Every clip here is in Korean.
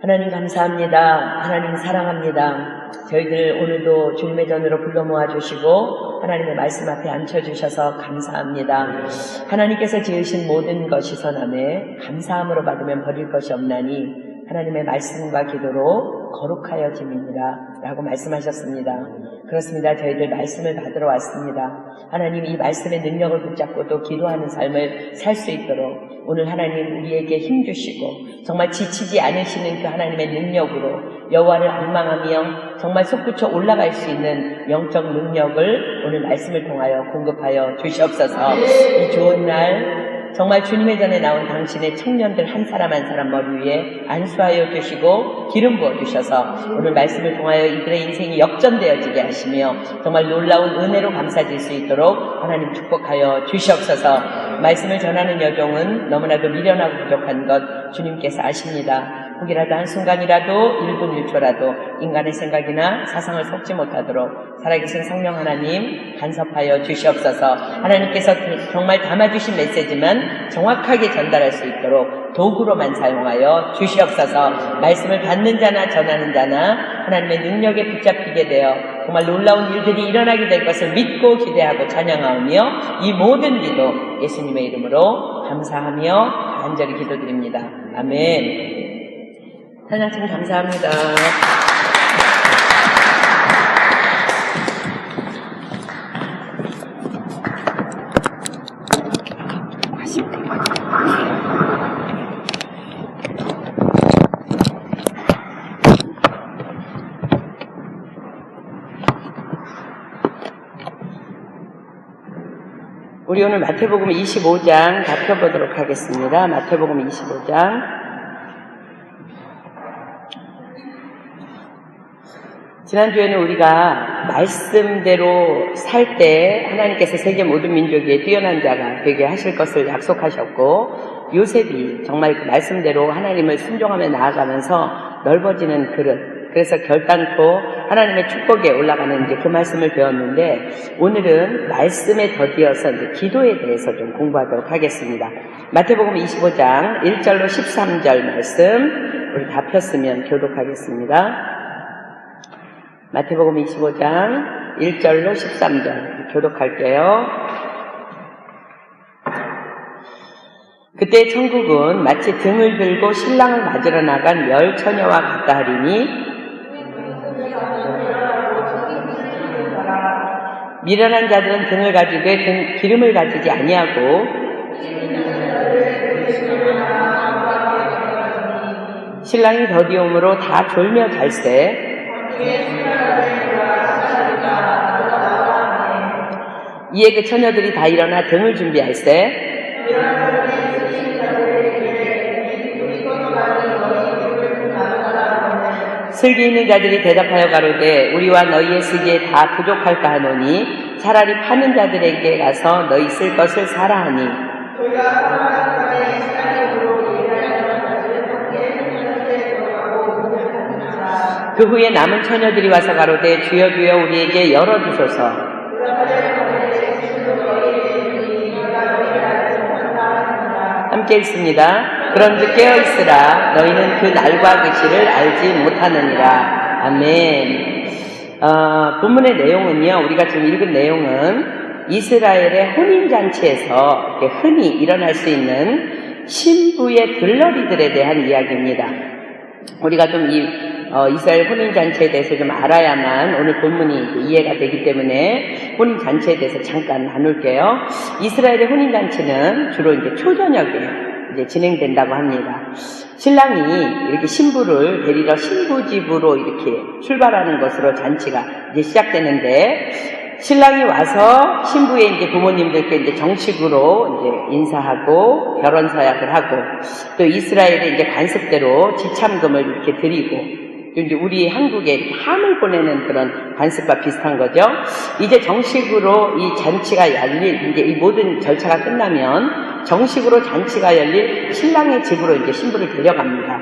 하나님 감사합니다. 하나님 사랑합니다. 저희들 오늘도 주님의 전으로 불러 모아주시고 하나님의 말씀 앞에 앉혀주셔서 감사합니다. 하나님께서 지으신 모든 것이 선함에 감사함으로 받으면 버릴 것이 없나니 하나님의 말씀과 기도로 거룩하여 짐이니라 라고 말씀하셨습니다. 그렇습니다. 저희들 말씀을 받으러 왔습니다. 하나님 이 말씀의 능력을 붙잡고 또 기도하는 삶을 살 수 있도록 오늘 하나님 우리에게 힘주시고 정말 지치지 않으시는 그 하나님의 능력으로 여호와를 앙망하며 정말 솟구쳐 올라갈 수 있는 영적 능력을 오늘 말씀을 통하여 공급하여 주시옵소서. 이 좋은 날 정말 주님의 전에 나온 당신의 청년들 한 사람 한 사람 머리 위에 안수하여 주시고 기름 부어주셔서 오늘 말씀을 통하여 이들의 인생이 역전되어지게 하시며 정말 놀라운 은혜로 감싸질 수 있도록 하나님 축복하여 주시옵소서. 말씀을 전하는 여종은 너무나도 미련하고 부족한 것 주님께서 아십니다. 혹이라도 한순간이라도 1분 1초라도 인간의 생각이나 사상을 속지 못하도록 살아계신 성령 하나님 간섭하여 주시옵소서. 하나님께서 정말 담아주신 메시지만 정확하게 전달할 수 있도록 도구로만 사용하여 주시옵소서. 말씀을 받는 자나 전하는 자나 하나님의 능력에 붙잡히게 되어 정말 놀라운 일들이 일어나게 될 것을 믿고 기대하고 찬양하며 이 모든 기도 예수님의 이름으로 감사하며 간절히 기도드립니다. 아멘. 하나님 감사합니다. 우리 오늘 마태복음 25장 다 펴보도록 하겠습니다. 마태복음 25장. 지난주에는 우리가 말씀대로 살 때 하나님께서 세계 모든 민족에 뛰어난 자가 되게 하실 것을 약속하셨고 요셉이 정말 그 말씀대로 하나님을 순종하며 나아가면서 넓어지는 그릇, 그래서 결단코 하나님의 축복에 올라가는 이제 그 말씀을 배웠는데 오늘은 말씀에 더디어서 이제 기도에 대해서 좀 공부하도록 하겠습니다. 마태복음 25장 1절로 13절 말씀 우리 다 폈으면 교독하겠습니다. 마태복음 25장 1절로 13절 교독할게요. 그때 천국은 마치 등을 들고 신랑을 맞으러 나간 10처녀와 같다 하리니 미련한 자들은 등을 가지되 기름을 가지지 아니하고 신랑이 더디움으로 다 졸며 잘세 이에 그 처녀들이 다 일어나 등을 준비할세 슬기 있는 자들이 대답하여 가로되 우리와 너희의 쓰기에 다 부족할까 하노니 차라리 파는 자들에게 가서 너희 쓸 것을 사라 하니 그 후에 남은 처녀들이 와서 가로되 주여 주여 우리에게 열어주소서. 함께 읽습니다. 그런즉 깨어있으라 너희는 그 날과 그 시를 알지 못하느니라. 아멘. 본문의 내용은요, 우리가 지금 읽은 내용은 이스라엘의 혼인잔치에서 흔히 일어날 수 있는 신부의 들러리들에 대한 이야기입니다. 우리가 좀 이스라엘 혼인잔치에 대해서 좀 알아야만 오늘 본문이 이해가 되기 때문에 혼인잔치에 대해서 잠깐 나눌게요. 이스라엘의 혼인잔치는 주로 이제 초저녁에 이제 진행된다고 합니다. 신랑이 이렇게 신부를 데리러 신부 집으로 이렇게 출발하는 것으로 잔치가 이제 시작되는데, 신랑이 와서 신부의 이제 부모님들께 이제 정식으로 이제 인사하고 결혼 서약을 하고, 또 이스라엘의 이제 관습대로 지참금을 이렇게 드리고, 이제 우리 한국에 이렇게 함을 보내는 그런 관습과 비슷한 거죠. 이제 정식으로 이 잔치가 열릴, 이제 이 모든 절차가 끝나면 정식으로 잔치가 열릴 신랑의 집으로 이제 신부를 데려갑니다.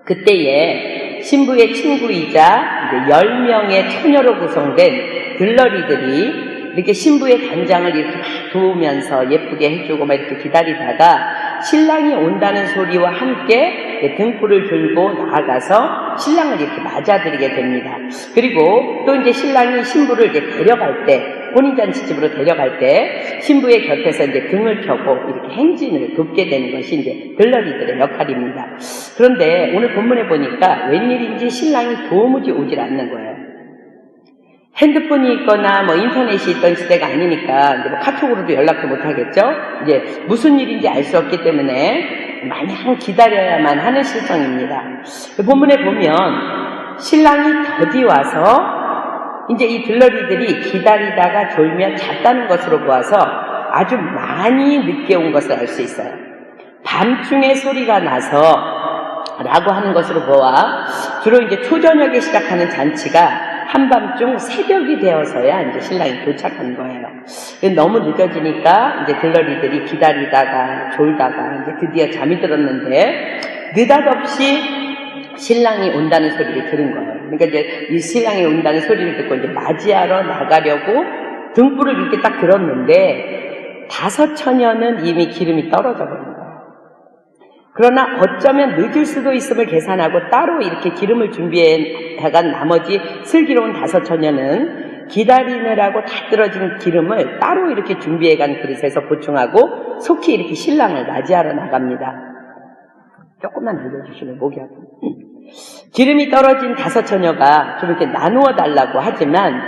그때에 신부의 친구이자 이제 10명의 처녀로 구성된 들러리들이 이렇게 신부의 단장을 이렇게 막 도우면서 예쁘게 해주고 막 이렇게 기다리다가 신랑이 온다는 소리와 함께 등불을 들고 나아가서 신랑을 이렇게 맞아들이게 됩니다. 그리고 또 이제 신랑이 신부를 이제 데려갈 때, 혼인잔치집으로 데려갈 때 신부의 곁에서 이제 등을 켜고 이렇게 행진을 돕게 되는 것이 이제 들러리들의 역할입니다. 그런데 오늘 본문에 보니까 웬일인지 신랑이 도무지 오질 않는 거예요. 핸드폰이 있거나 뭐 인터넷이 있던 시대가 아니니까 이제 뭐 카톡으로도 연락도 못 하겠죠. 이제 무슨 일인지 알 수 없기 때문에 마냥 기다려야만 하는 실정입니다. 본문에 보면 신랑이 더디 와서 이제 이 들러리들이 기다리다가 졸며 잤다는 것으로 보아서 아주 많이 늦게 온 것을 알 수 있어요. 밤중에 소리가 나서 라고 하는 것으로 보아 주로 이제 초저녁에 시작하는 잔치가 한밤중 새벽이 되어서야 이제 신랑이 도착한 거예요. 너무 늦어지니까 이제 들러리들이 기다리다가 졸다가 이제 드디어 잠이 들었는데 느닷없이 신랑이 온다는 소리를 들은 거예요. 그러니까 이제 이 신랑이 온다는 소리를 듣고 이제 맞이하러 나가려고 등불을 이렇게 딱 들었는데 5처녀는 이미 기름이 떨어져 버린 거예요. 그러나 어쩌면 늦을 수도 있음을 계산하고 따로 이렇게 기름을 준비해간 나머지 슬기로운 5처녀는 기다리느라고 다 떨어진 기름을 따로 이렇게 준비해간 그릇에서 보충하고 속히 이렇게 신랑을 맞이하러 나갑니다. 조금만 알려주시면 목이 아프네. 기름이 떨어진 5처녀가 좀 이렇게 나누어 달라고 하지만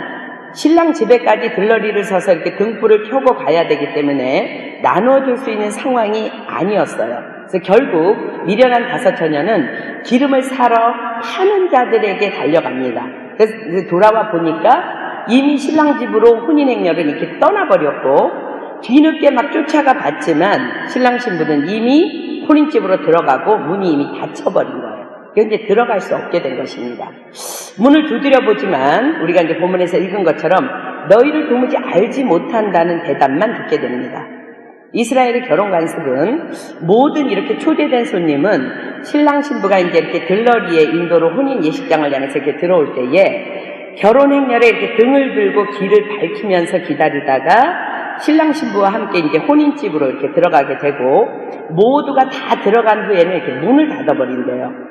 신랑 집에까지 들러리를 서서 이렇게 등불을 켜고 가야 되기 때문에 나누어 줄 수 있는 상황이 아니었어요. 그래서 결국 미련한 5처녀는 기름을 사러 파는 자들에게 달려갑니다. 그래서 돌아와 보니까 이미 신랑 집으로 혼인행렬을 이렇게 떠나버렸고 뒤늦게 막 쫓아가 봤지만 신랑 신부는 이미 혼인집으로 들어가고 문이 이미 닫혀버린 거예요. 이제 들어갈 수 없게 된 것입니다. 문을 두드려 보지만 우리가 이제 본문에서 읽은 것처럼 너희를 도무지 알지 못한다는 대답만 듣게 됩니다. 이스라엘의 결혼 관습은 모든 이렇게 초대된 손님은 신랑 신부가 이제 이렇게 들러리의 인도로 혼인 예식장을 향해서 이렇게 들어올 때에 결혼 행렬에 이렇게 등을 들고 길을 밝히면서 기다리다가 신랑 신부와 함께 이제 혼인집으로 이렇게 들어가게 되고 모두가 다 들어간 후에는 이렇게 문을 닫아버린대요.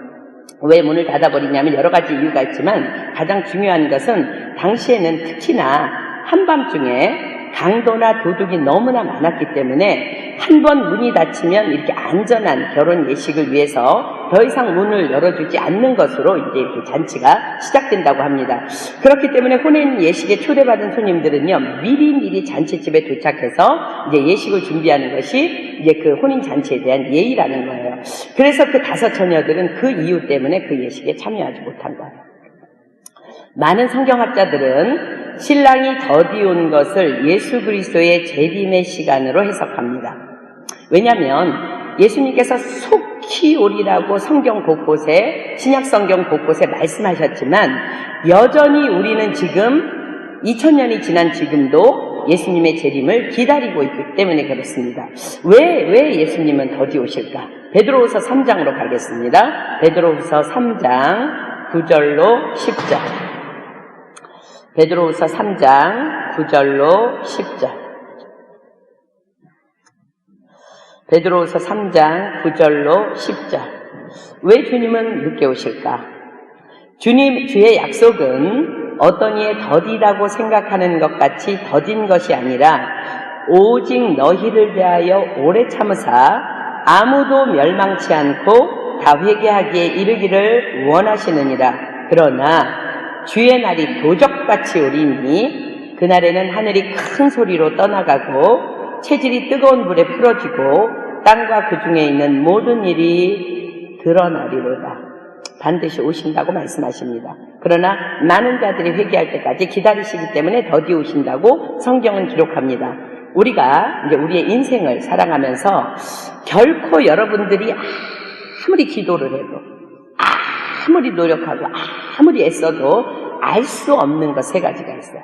왜 문을 닫아버리냐면 여러 가지 이유가 있지만 가장 중요한 것은 당시에는 특히나 한밤중에 강도나 도둑이 너무나 많았기 때문에 한 번 문이 닫히면 이렇게 안전한 결혼 예식을 위해서 더 이상 문을 열어주지 않는 것으로 이제 이렇게 잔치가 시작된다고 합니다. 그렇기 때문에 혼인 예식에 초대받은 손님들은요 미리미리 잔치집에 도착해서 이제 예식을 준비하는 것이 이제 그 혼인 잔치에 대한 예의라는 거예요. 그래서 그 5처녀들은 그 이유 때문에 그 예식에 참여하지 못한 거예요. 많은 성경학자들은 신랑이 더디 온 것을 예수 그리스도의 재림의 시간으로 해석합니다. 왜냐하면 예수님께서 속히 오리라고 성경 곳곳에 신약 성경 곳곳에 말씀하셨지만 여전히 우리는 지금 2000년이 지난 지금도 예수님의 재림을 기다리고 있기 때문에 그렇습니다. 왜 예수님은 더디 오실까? 베드로후서 3장으로 가겠습니다. 베드로후서 3장 9절로 10절. 베드로후서 3장 9절로 10절. 베드로후서 3장 9절로 10절. 왜 주님은 늦게 오실까? 주의 약속은 어떤 이의 더디다고 생각하는 것 같이 더딘 것이 아니라 오직 너희를 대하여 오래 참으사 아무도 멸망치 않고 다 회개하기에 이르기를 원하시느니라. 그러나 주의 날이 도적같이 오리니 그날에는 하늘이 큰 소리로 떠나가고 체질이 뜨거운 불에 풀어지고 땅과 그 중에 있는 모든 일이 드러나리로다. 반드시 오신다고 말씀하십니다. 그러나 많은 자들이 회개할 때까지 기다리시기 때문에 더디 오신다고 성경은 기록합니다. 우리가 이제 우리의 인생을 살아가면서 결코 여러분들이 아무리 기도를 해도 아무리 노력하고 아무리 애써도 알 수 없는 것 3가지가 있어요.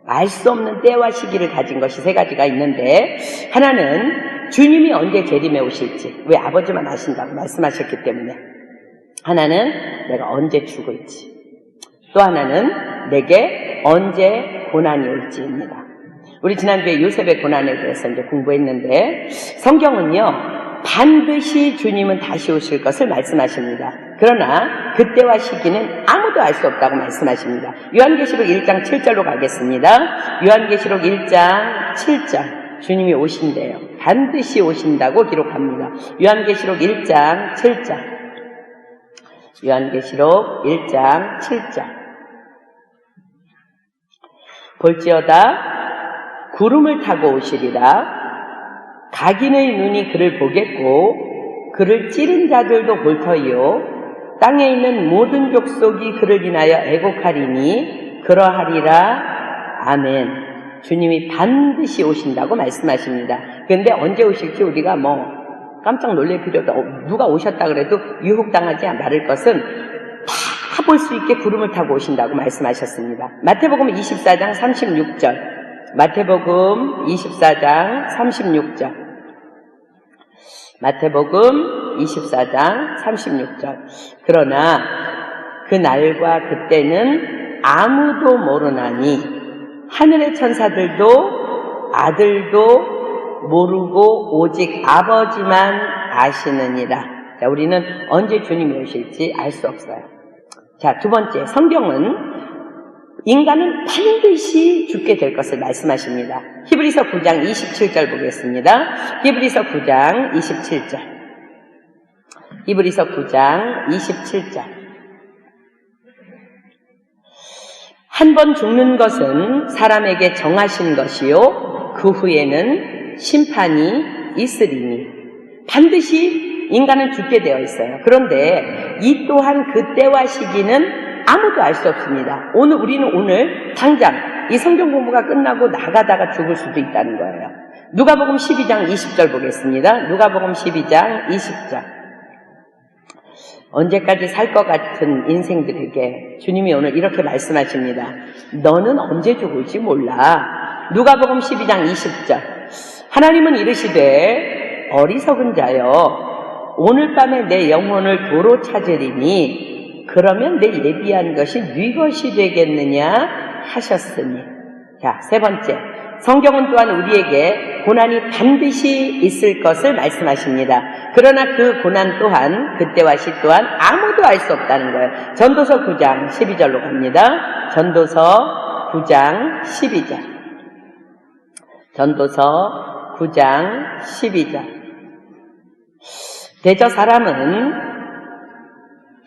알 수 없는 때와 시기를 가진 것이 3가지가 있는데 하나는 주님이 언제 재림에 오실지 왜 아버지만 아신다고 말씀하셨기 때문에 하나는 내가 언제 죽을지 또 하나는 내게 언제 고난이 올지입니다. 우리 지난주에 요셉의 고난에 대해서 이제 공부했는데 성경은요 반드시 주님은 다시 오실 것을 말씀하십니다. 그러나 그때와 시기는 아무도 알 수 없다고 말씀하십니다. 요한계시록 1장 7절로 가겠습니다. 요한계시록 1장 7절 주님이 오신대요. 반드시 오신다고 기록합니다. 요한계시록 1장 7절 요한계시록 1장 7절 볼지어다 구름을 타고 오시리라. 각인의 눈이 그를 보겠고 그를 찌른 자들도 볼 터이요 땅에 있는 모든 족속이 그를 인하여 애곡하리니 그러하리라. 아멘. 주님이 반드시 오신다고 말씀하십니다. 그런데 언제 오실지 우리가 깜짝 놀랄 필요도 없고 누가 오셨다 그래도 유혹당하지 말을 것은 다 볼 수 있게 구름을 타고 오신다고 말씀하셨습니다. 마태복음 24장 36절 마태복음 24장 36절 마태복음 24장 36절 그러나 그 날과 그때는 아무도 모르나니 하늘의 천사들도 아들도 모르고 오직 아버지만 아시느니라. 자, 우리는 언제 주님이 오실지 알 수 없어요. 자, 두 번째, 성경은 인간은 반드시 죽게 될 것을 말씀하십니다. 히브리서 9장 27절 보겠습니다. 히브리서 9장 27절 히브리서 9장 27절 한 번 죽는 것은 사람에게 정하신 것이요 그 후에는 심판이 있으리니. 반드시 인간은 죽게 되어 있어요. 그런데 이 또한 그때와 시기는 아무도 알 수 없습니다. 우리는 오늘 당장 이 성경 공부가 끝나고 나가다가 죽을 수도 있다는 거예요. 누가복음 12장 20절 보겠습니다. 누가복음 12장 20절 언제까지 살 것 같은 인생들에게 주님이 오늘 이렇게 말씀하십니다. 너는 언제 죽을지 몰라. 누가복음 12장 20절 하나님은 이르시되 어리석은 자여 오늘 밤에 내 영혼을 도로 찾으리니 그러면 내 예비한 것이 네 것이 되겠느냐 하셨으니. 자, 세 번째, 성경은 또한 우리에게 고난이 반드시 있을 것을 말씀하십니다. 그러나 그 고난 또한 그때와 시 또한 아무도 알 수 없다는 거예요. 전도서 9장 12절로 갑니다. 전도서 9장 12절 전도서 9장 12절 대저 사람은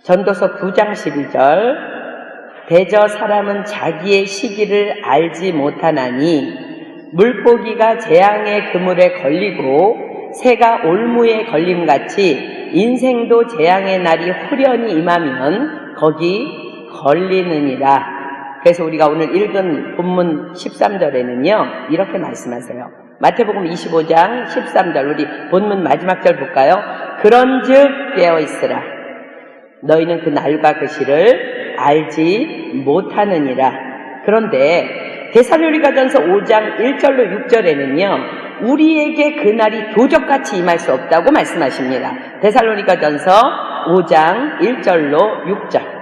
전도서 9장 12절 대저 사람은 자기의 시기를 알지 못하나니 물고기가 재앙의 그물에 걸리고 새가 올무에 걸림같이 인생도 재앙의 날이 후련히 임하면 거기 걸리느니라. 그래서 우리가 오늘 읽은 본문 13절에는요 이렇게 말씀하세요. 마태복음 25장 13절 우리 본문 마지막 절 볼까요? 그런즉 깨어있으라. 너희는 그 날과 그 시를 알지 못하느니라. 그런데 데살로니가전서 5장 1절로 6절에는요 우리에게 그 날이 도적같이 임할 수 없다고 말씀하십니다. 데살로니가전서 5장 1절로 6절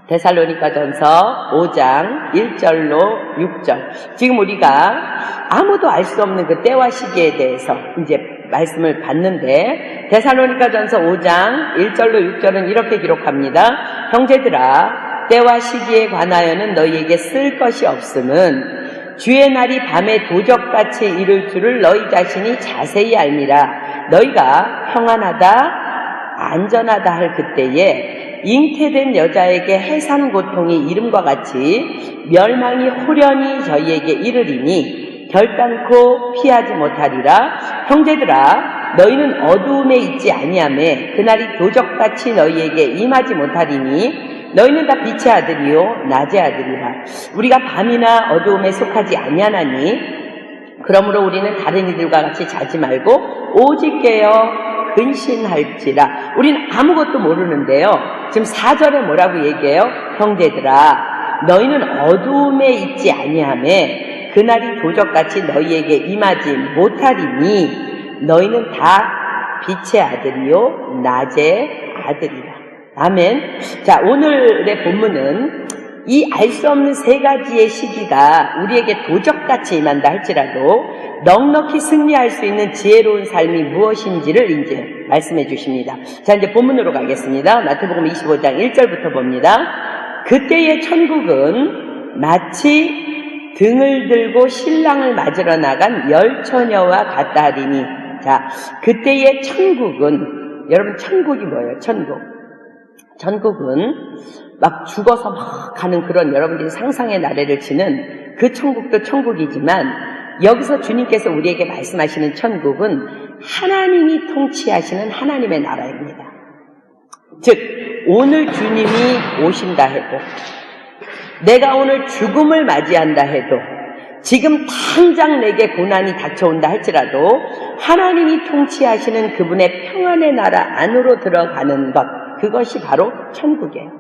데살로니가전서 5장 1절로 6절 지금 우리가 아무도 알 수 없는 그 때와 시기에 대해서 이제 말씀을 봤는데 데살로니가전서 5장 1절로 6절은 이렇게 기록합니다. 형제들아 때와 시기에 관하여는 너희에게 쓸 것이 없음은 주의 날이 밤에 도적같이 이를 줄을 너희 자신이 자세히 알미라. 너희가 평안하다 안전하다 할 그때에 잉태된 여자에게 해산 고통이 이름과 같이 멸망이 후련히 저희에게 이르리니 결단코 피하지 못하리라. 형제들아 너희는 어두움에 있지 아니하매 그날이 도적같이 너희에게 임하지 못하리니 너희는 다 빛의 아들이요 낮의 아들이라. 우리가 밤이나 어두움에 속하지 아니하나니 그러므로 우리는 다른 이들과 같이 자지 말고 오직 깨어 근신할지라. 우리는 아무것도 모르는데요 지금 4절에 뭐라고 얘기해요? 형제들아 너희는 어두움에 있지 아니하매 그날이 도적같이 너희에게 임하지 못하리니 너희는 다 빛의 아들이요 낮의 아들이라. 아멘. 자, 오늘의 본문은 이 알 수 없는 세 가지의 시기가 우리에게 도적같이 임한다 할지라도 넉넉히 승리할 수 있는 지혜로운 삶이 무엇인지를 이제 말씀해 주십니다. 자, 이제 본문으로 가겠습니다. 마태복음 25장 1절부터 봅니다. 그때의 천국은 마치 등을 들고 신랑을 맞으러 나간 열 처녀와 같다 하리니. 자, 그때의 천국은, 여러분 천국이 뭐예요? 천국은 막 죽어서 막 가는 그런 여러분들이 상상의 나래를 치는 그 천국도 천국이지만, 여기서 주님께서 우리에게 말씀하시는 천국은 하나님이 통치하시는 하나님의 나라입니다. 즉, 오늘 주님이 오신다 해도, 내가 오늘 죽음을 맞이한다 해도, 지금 당장 내게 고난이 닥쳐온다 할지라도 하나님이 통치하시는 그분의 평안의 나라 안으로 들어가는 것, 그것이 바로 천국이에요.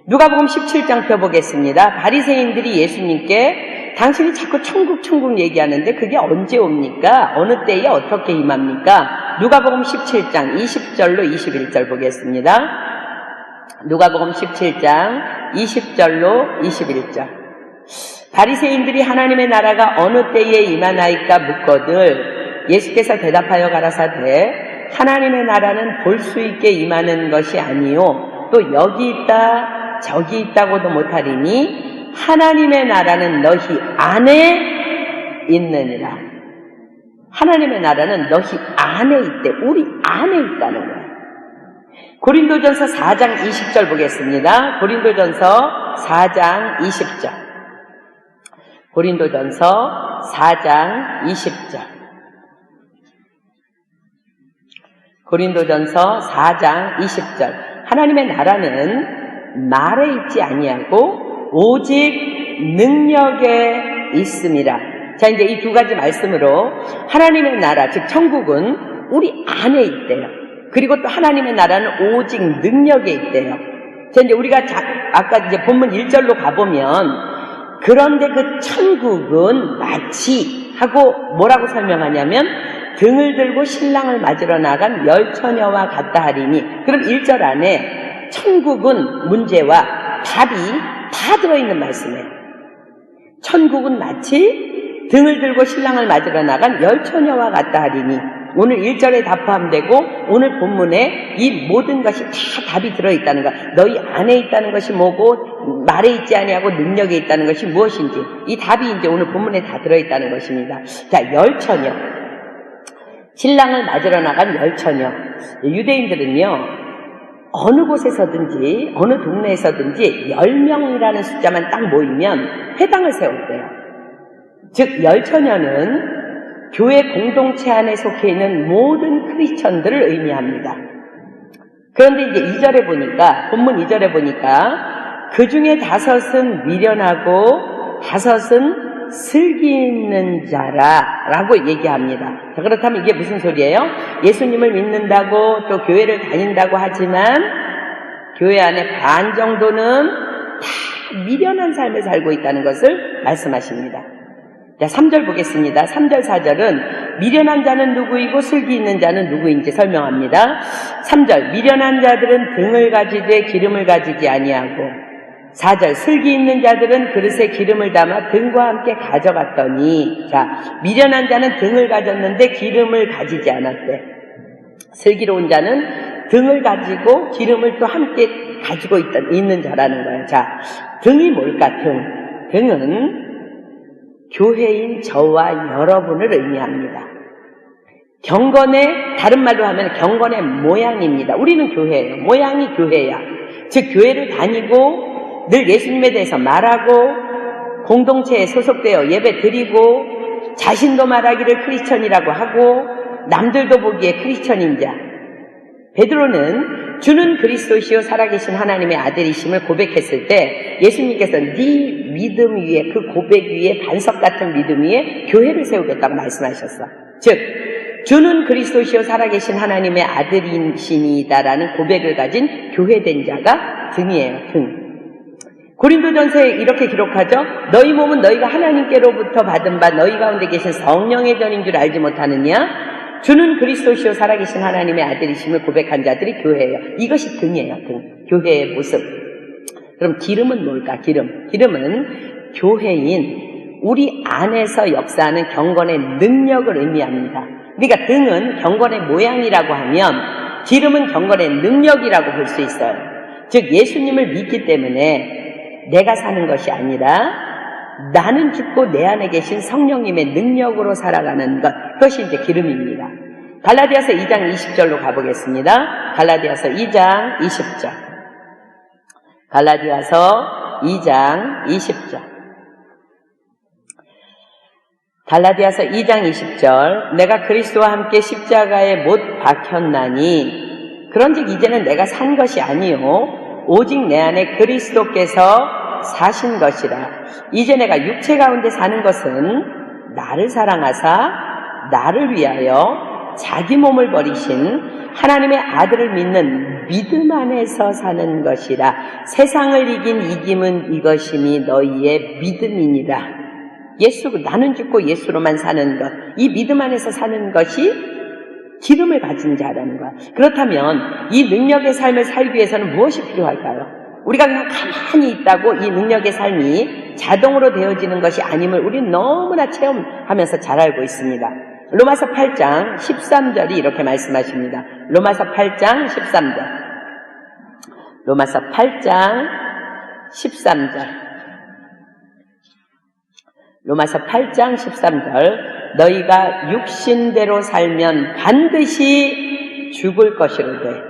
누가복음 17장 펴보겠습니다. 바리새인들이 예수님께 당신이 자꾸 천국 얘기하는데 그게 언제 옵니까? 어느 때에 어떻게 임합니까? 누가복음 17장 20절로 21절 보겠습니다. 누가복음 17장 20절로 21절. 바리새인들이 하나님의 나라가 어느 때에 임하나이까 묻거늘 예수께서 대답하여 가라사대 하나님의 나라는 볼 수 있게 임하는 것이 아니요 또 여기 있다 저기 있다고도 못하리니 하나님의 나라는 너희 안에 있느니라. 하나님의 나라는 너희 안에 있대. 우리 안에 있다는 거예요. 고린도전서 4장 20절 보겠습니다. 고린도전서 4장 20절. 고린도전서 4장 20절. 고린도전서 4장 20절. 하나님의 나라는 말에 있지 아니하고 오직 능력에 있음이라. 자, 이제 이 두 가지 말씀으로 하나님의 나라, 즉 천국은 우리 안에 있대요. 그리고 또 하나님의 나라는 오직 능력에 있대요. 자, 이제 우리가 아까 이제 본문 1절로 가보면 그런데 그 천국은 마치 하고 뭐라고 설명하냐면 등을 들고 신랑을 맞으러 나간 열 처녀와 같다 하리니. 그럼 1절 안에 천국은 문제와 답이 다 들어있는 말씀이에요. 천국은 마치 등을 들고 신랑을 맞으러 나간 열 처녀와 같다 하리니. 오늘 1절에 답 포함되고 오늘 본문에 이 모든 것이 다 답이 들어있다는 것. 너희 안에 있다는 것이 뭐고 말에 있지 아니하고 능력에 있다는 것이 무엇인지 이 답이 이제 오늘 본문에 다 들어있다는 것입니다. 자, 열 처녀. 신랑을 맞으러 나간 열 처녀. 유대인들은요 어느 곳에서든지 어느 동네에서든지 10명이라는 숫자만 딱 모이면 회당을 세웠대요. 즉 열 처녀는 교회 공동체 안에 속해 있는 모든 크리스천들을 의미합니다. 그런데 이제 2절에 보니까, 본문 2절에 보니까 그 중에 5은 미련하고 5은 슬기 있는 자라라고 얘기합니다. 자, 그렇다면 이게 무슨 소리예요? 예수님을 믿는다고 또 교회를 다닌다고 하지만 교회 안에 반 정도는 다 미련한 삶을 살고 있다는 것을 말씀하십니다. 자, 3절 보겠습니다. 3절, 4절은 미련한 자는 누구이고 슬기 있는 자는 누구인지 설명합니다. 3절, 미련한 자들은 등을 가지되 기름을 가지지 아니하고 4절, 슬기 있는 자들은 그릇에 기름을 담아 등과 함께 가져갔더니. 자, 미련한 자는 등을 가졌는데 기름을 가지지 않았대. 슬기로운 자는 등을 가지고 기름을 또 함께 가지고 있는 자라는 거예요. 자, 등이 뭘까? 등은 교회인 저와 여러분을 의미합니다. 경건의, 다른 말로 하면 경건의 모양입니다. 우리는 교회예요. 모양이 교회야. 즉 교회를 다니고 늘 예수님에 대해서 말하고 공동체에 소속되어 예배 드리고 자신도 말하기를 크리스천이라고 하고 남들도 보기에 크리스천인 자. 베드로는 주는 그리스도시요 살아계신 하나님의 아들이심을 고백했을 때 예수님께서 네 믿음 위에, 그 고백 위에, 반석 같은 믿음 위에 교회를 세우겠다고 말씀하셨어. 즉 주는 그리스도시요 살아계신 하나님의 아들이시니다라는 고백을 가진 교회된 자가 등이에요. 등. 고린도전서에 이렇게 기록하죠. 너희 몸은 너희가 하나님께로부터 받은 바 너희 가운데 계신 성령의 전인 줄 알지 못하느냐? 주는 그리스도시요 살아계신 하나님의 아들이심을 고백한 자들이 교회예요. 이것이 등이에요. 등. 교회의 모습. 그럼 기름은 뭘까? 기름은 교회인 우리 안에서 역사하는 경건의 능력을 의미합니다. 그러니까 등은 경건의 모양이라고 하면 기름은 경건의 능력이라고 볼 수 있어요. 즉 예수님을 믿기 때문에 내가 사는 것이 아니라 나는 죽고 내 안에 계신 성령님의 능력으로 살아가는 것, 그것이 이제 기름입니다. 갈라디아서 2장 20절로 가보겠습니다. 갈라디아서 2장 20절. 갈라디아서 2장 20절. 갈라디아서 2장 20절. 내가 그리스도와 함께 십자가에 못 박혔나니 그런즉 이제는 내가 산 것이 아니요 오직 내 안에 그리스도께서 사신 것이라. 이제 내가 육체 가운데 사는 것은 나를 사랑하사 나를 위하여 자기 몸을 버리신 하나님의 아들을 믿는 믿음 안에서 사는 것이라. 세상을 이긴 이김은 이것이니 너희의 믿음이니라. 나는 죽고 예수로만 사는 것, 이 믿음 안에서 사는 것이 기름을 가진 자라는 거야. 그렇다면 이 능력의 삶을 살기 위해서는 무엇이 필요할까요? 우리가 그냥 가만히 있다고 이 능력의 삶이 자동으로 되어지는 것이 아님을 우리는 너무나 체험하면서 잘 알고 있습니다. 로마서 8장 13절이 이렇게 말씀하십니다. 로마서 8장 13절. 로마서 8장 13절. 로마서 8장 13절. 너희가 육신대로 살면 반드시 죽을 것이로되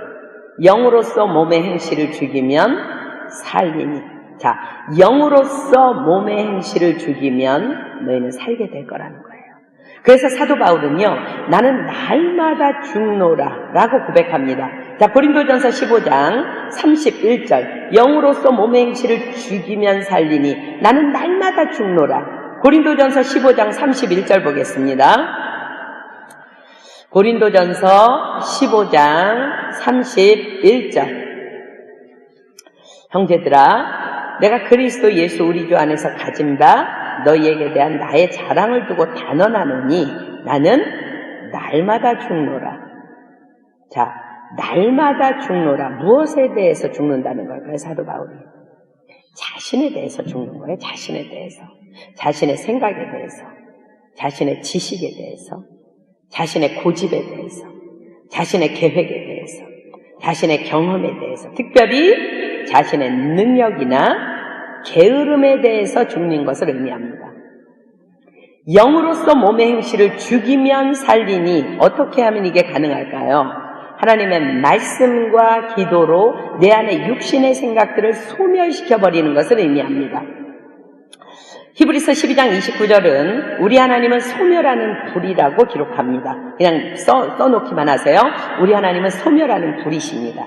영으로서 몸의 행실을 죽이면 살리니. 자, 영으로서 몸의 행실을 죽이면 너희는 살게 될 거라는 거예요. 그래서 사도 바울은요, 나는 날마다 죽노라 라고 고백합니다. 자, 고린도전서 15장 31절. 영으로서 몸의 행실을 죽이면 살리니 나는 날마다 죽노라. 고린도전서 15장 31절 보겠습니다. 고린도전서 15장 31절. 형제들아, 내가 그리스도 예수 우리 주 안에서 가진 바 너희에게 대한 나의 자랑을 두고 단언하노니 나는 날마다 죽노라. 자, 날마다 죽노라. 무엇에 대해서 죽는다는 걸까요? 사도 바울이 자신에 대해서 죽는 거예요. 자신에 대해서, 자신의 생각에 대해서, 자신의 지식에 대해서, 자신의 고집에 대해서, 자신의 계획에 대해서, 자신의 경험에 대해서, 특별히 자신의 능력이나 게으름에 대해서 죽는 것을 의미합니다. 영으로서 몸의 행실을 죽이면 살리니 어떻게 하면 이게 가능할까요? 하나님의 말씀과 기도로 내 안에 육신의 생각들을 소멸시켜버리는 것을 의미합니다. 히브리서 12장 29절은 우리 하나님은 소멸하는 불이라고 기록합니다. 그냥 써놓기만 하세요. 우리 하나님은 소멸하는 불이십니다.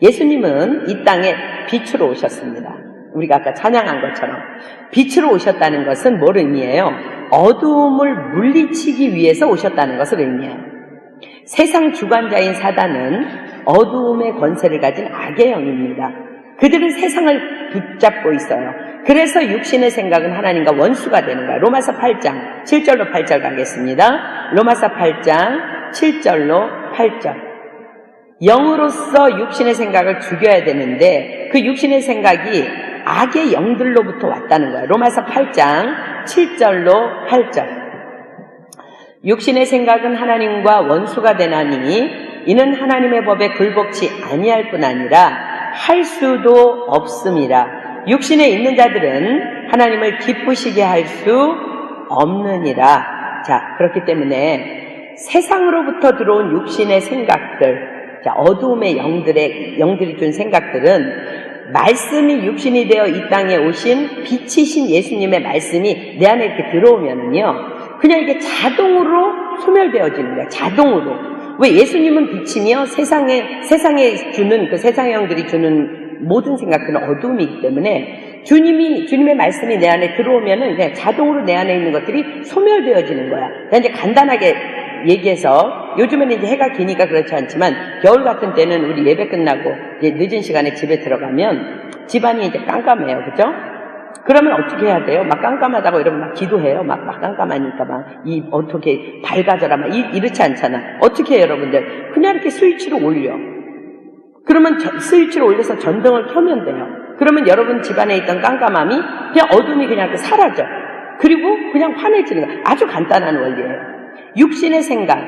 예수님은 이 땅에 빛으로 오셨습니다. 우리가 아까 찬양한 것처럼 빛으로 오셨다는 것은 뭘 의미해요? 어두움을 물리치기 위해서 오셨다는 것을 의미해요. 세상 주관자인 사단은 어두움의 권세를 가진 악의 영입니다. 그들은 세상을 붙잡고 있어요. 그래서 육신의 생각은 하나님과 원수가 되는 거예요. 로마서 8장 7절로 8절 가겠습니다. 로마서 8장 7절로 8절. 영으로서 육신의 생각을 죽여야 되는데 그 육신의 생각이 악의 영들로부터 왔다는 거예요. 로마서 8장 7절로 8절. 육신의 생각은 하나님과 원수가 되나니 이는 하나님의 법에 굴복치 아니할 뿐 아니라 할 수도 없음이라. 육신에 있는 자들은 하나님을 기쁘시게 할 수 없느니라. 자, 그렇기 때문에 세상으로부터 들어온 육신의 생각들, 자, 어두움의 영들이 준 생각들은 말씀이 육신이 되어 이 땅에 오신 빛이신 예수님의 말씀이 내 안에 이렇게 들어오면은요, 그냥 이게 자동으로 소멸되어지는 거야. 자동으로. 왜? 예수님은 빛이며 세상에 주는 그 세상의 영들이 주는 모든 생각들은 어두움이기 때문에 주님의 말씀이 내 안에 들어오면은 그냥 자동으로 내 안에 있는 것들이 소멸되어지는 거야. 그러니까 이제 간단하게 얘기해서 요즘에는 이제 해가 기니까 그렇지 않지만 겨울 같은 때는 우리 예배 끝나고 이제 늦은 시간에 집에 들어가면 집안이 이제 깜깜해요. 그죠? 그러면 어떻게 해야 돼요? 막 깜깜하다고 이러면 막 기도해요. 막 깜깜하니까 어떻게 밝아져라. 이렇지 않잖아. 어떻게 해요, 여러분들? 그냥 이렇게 스위치로 올려. 그러면 스위치로 올려서 전등을 켜면 돼요. 그러면 여러분 집안에 있던 깜깜함이 그냥 어둠이 그냥 사라져. 그리고 그냥 환해지는 거예요. 아주 간단한 원리예요. 육신의 생각,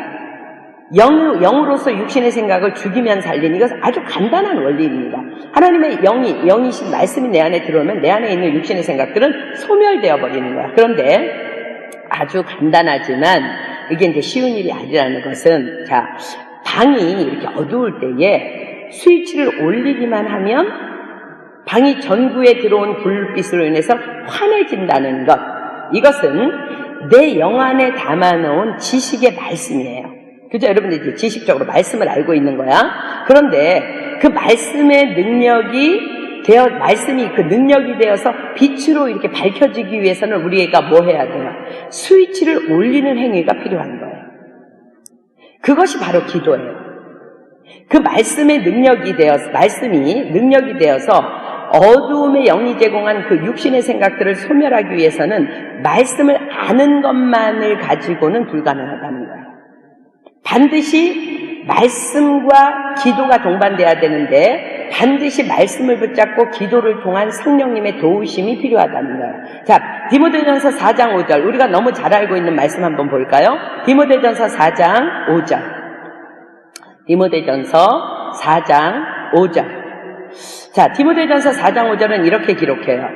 영으로서 육신의 생각을 죽이면 살리는 이것은 아주 간단한 원리입니다. 하나님의 영이신 말씀이 내 안에 들어오면 내 안에 있는 육신의 생각들은 소멸되어 버리는 거야. 그런데 아주 간단하지만 이게 이제 쉬운 일이 아니라는 것은, 자, 방이 이렇게 어두울 때에 스위치를 올리기만 하면 방이 전구에 들어온 불빛으로 인해서 환해진다는 것. 이것은 내 영 안에 담아놓은 지식의 말씀이에요. 그죠? 여러분들 이제 지식적으로 말씀을 알고 있는 거야. 그런데 그 말씀의 말씀이 그 능력이 되어서 빛으로 이렇게 밝혀지기 위해서는 우리가 뭐 해야 돼요? 스위치를 올리는 행위가 필요한 거예요. 그것이 바로 기도예요. 그 말씀이 능력이 되어서 어두움의 영이 제공한 그 육신의 생각들을 소멸하기 위해서는 말씀을 아는 것만을 가지고는 불가능하다는 거예요. 반드시 말씀과 기도가 동반돼야 되는데 반드시 말씀을 붙잡고 기도를 통한 성령님의 도우심이 필요하다는 거예요. 자, 디모데전서 4장 5절, 우리가 너무 잘 알고 있는 말씀 한번 볼까요? 디모데전서 4장 5절. 디모데전서 4장 5절. 자, 디모데전서 4장 5절은 이렇게 기록해요.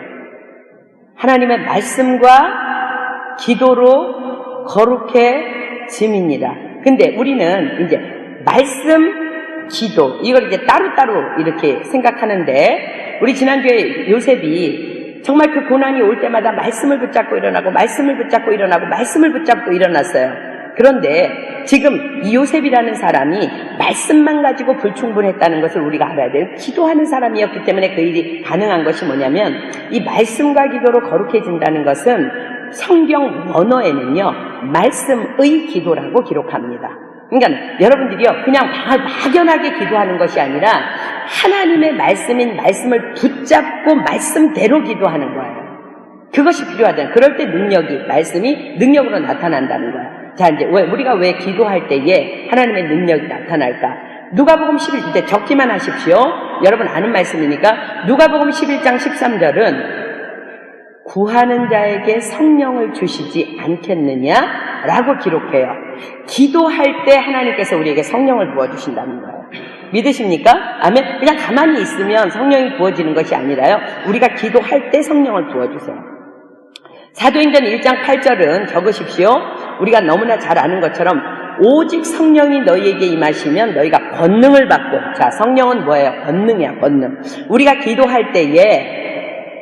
하나님의 말씀과 기도로 거룩해짐이니라. 근데 우리는 이제 말씀, 기도, 이걸 이제 따로따로 이렇게 생각하는데, 우리 지난주에 요셉이 정말 그 고난이 올 때마다 말씀을 붙잡고 일어나고, 말씀을 붙잡고 일어나고, 말씀을 붙잡고 일어났어요. 그런데 지금 이 요셉이라는 사람이 말씀만 가지고 불충분했다는 것을 우리가 알아야 돼요. 기도하는 사람이었기 때문에 그 일이 가능한 것이 뭐냐면, 이 말씀과 기도로 거룩해진다는 것은 성경 원어에는요, 말씀의 기도라고 기록합니다. 그러니까 여러분들이요, 그냥 막연하게 기도하는 것이 아니라 하나님의 말씀인 말씀을 붙잡고 말씀대로 기도하는 거예요. 그것이 필요하다. 그럴 때 말씀이 능력으로 나타난다는 거야. 자, 이제 우리가 왜 기도할 때에 하나님의 능력이 나타날까? 누가복음 11장, 적기만 하십시오. 여러분 아는 말씀이니까. 누가복음 11장 13절은 구하는 자에게 성령을 주시지 않겠느냐라고 기록해요. 기도할 때 하나님께서 우리에게 성령을 부어주신다는 거예요. 믿으십니까? 아멘. 그냥 가만히 있으면 성령이 부어지는 것이 아니라요, 우리가 기도할 때 성령을 부어주세요. 사도행전 1장 8절은 적으십시오. 우리가 너무나 잘 아는 것처럼 오직 성령이 너희에게 임하시면 너희가 권능을 받고, 자, 성령은 뭐예요? 권능이야, 권능. 우리가 기도할 때에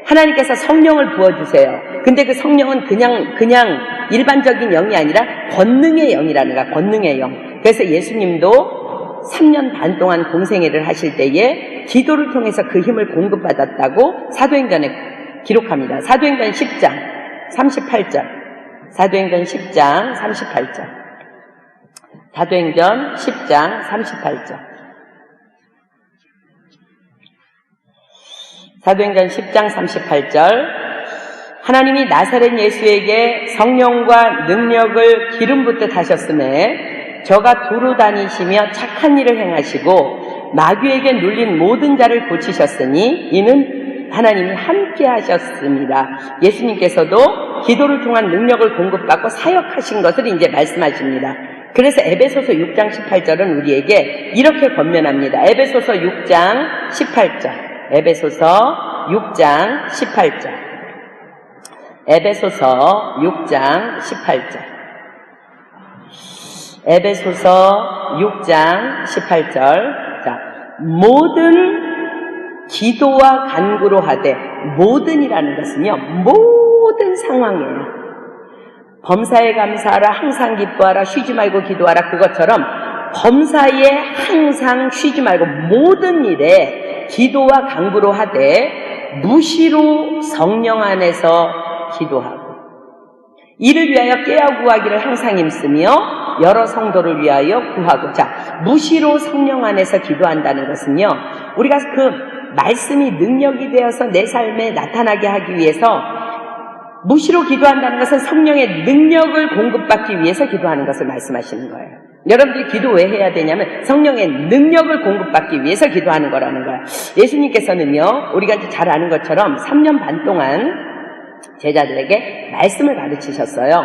하나님께서 성령을 부어주세요. 근데 그 성령은 그냥 일반적인 영이 아니라 권능의 영이라는 거야, 권능의 영. 그래서 예수님도 3년 반 동안 공생애를 하실 때에 기도를 통해서 그 힘을 공급받았다고 사도행전에 기록합니다. 사도행전 10장 38절. 사도행전 10장 38절. 사도행전 10장 38절. 사도행전 10장 38절. 하나님이 나사렛 예수에게 성령과 능력을 기름 붓듯 하셨음에 저가 두루 다니시며 착한 일을 행하시고 마귀에게 눌린 모든 자를 고치셨으니 이는 하나님이 함께 하셨습니다. 예수님께서도 기도를 통한 능력을 공급받고 사역하신 것을 이제 말씀하십니다. 그래서 에베소서 6장 18절은 우리에게 이렇게 권면합니다. 에베소서 6장 18절. 에베소서 6장 18절. 에베소서 6장 18절. 에베소서 6장 18절. 자, 모든 기도와 간구로 하되, 모든이라는 것은요, 모든 상황이에요. 범사에 감사하라, 항상 기뻐하라, 쉬지 말고 기도하라. 그것처럼 범사에 항상 쉬지 말고 모든 일에 기도와 간구로 하되 무시로 성령 안에서 기도하고, 이를 위하여 깨어 구하기를 항상 힘쓰며 여러 성도를 위하여 구하고. 자, 무시로 성령 안에서 기도한다는 것은요, 우리가 그 말씀이 능력이 되어서 내 삶에 나타나게 하기 위해서 무시로 기도한다는 것은 성령의 능력을 공급받기 위해서 기도하는 것을 말씀하시는 거예요. 여러분들이 기도 왜 해야 되냐면 성령의 능력을 공급받기 위해서 기도하는 거라는 거야. 예수님께서는요, 우리가 잘 아는 것처럼 3년 반 동안 제자들에게 말씀을 가르치셨어요.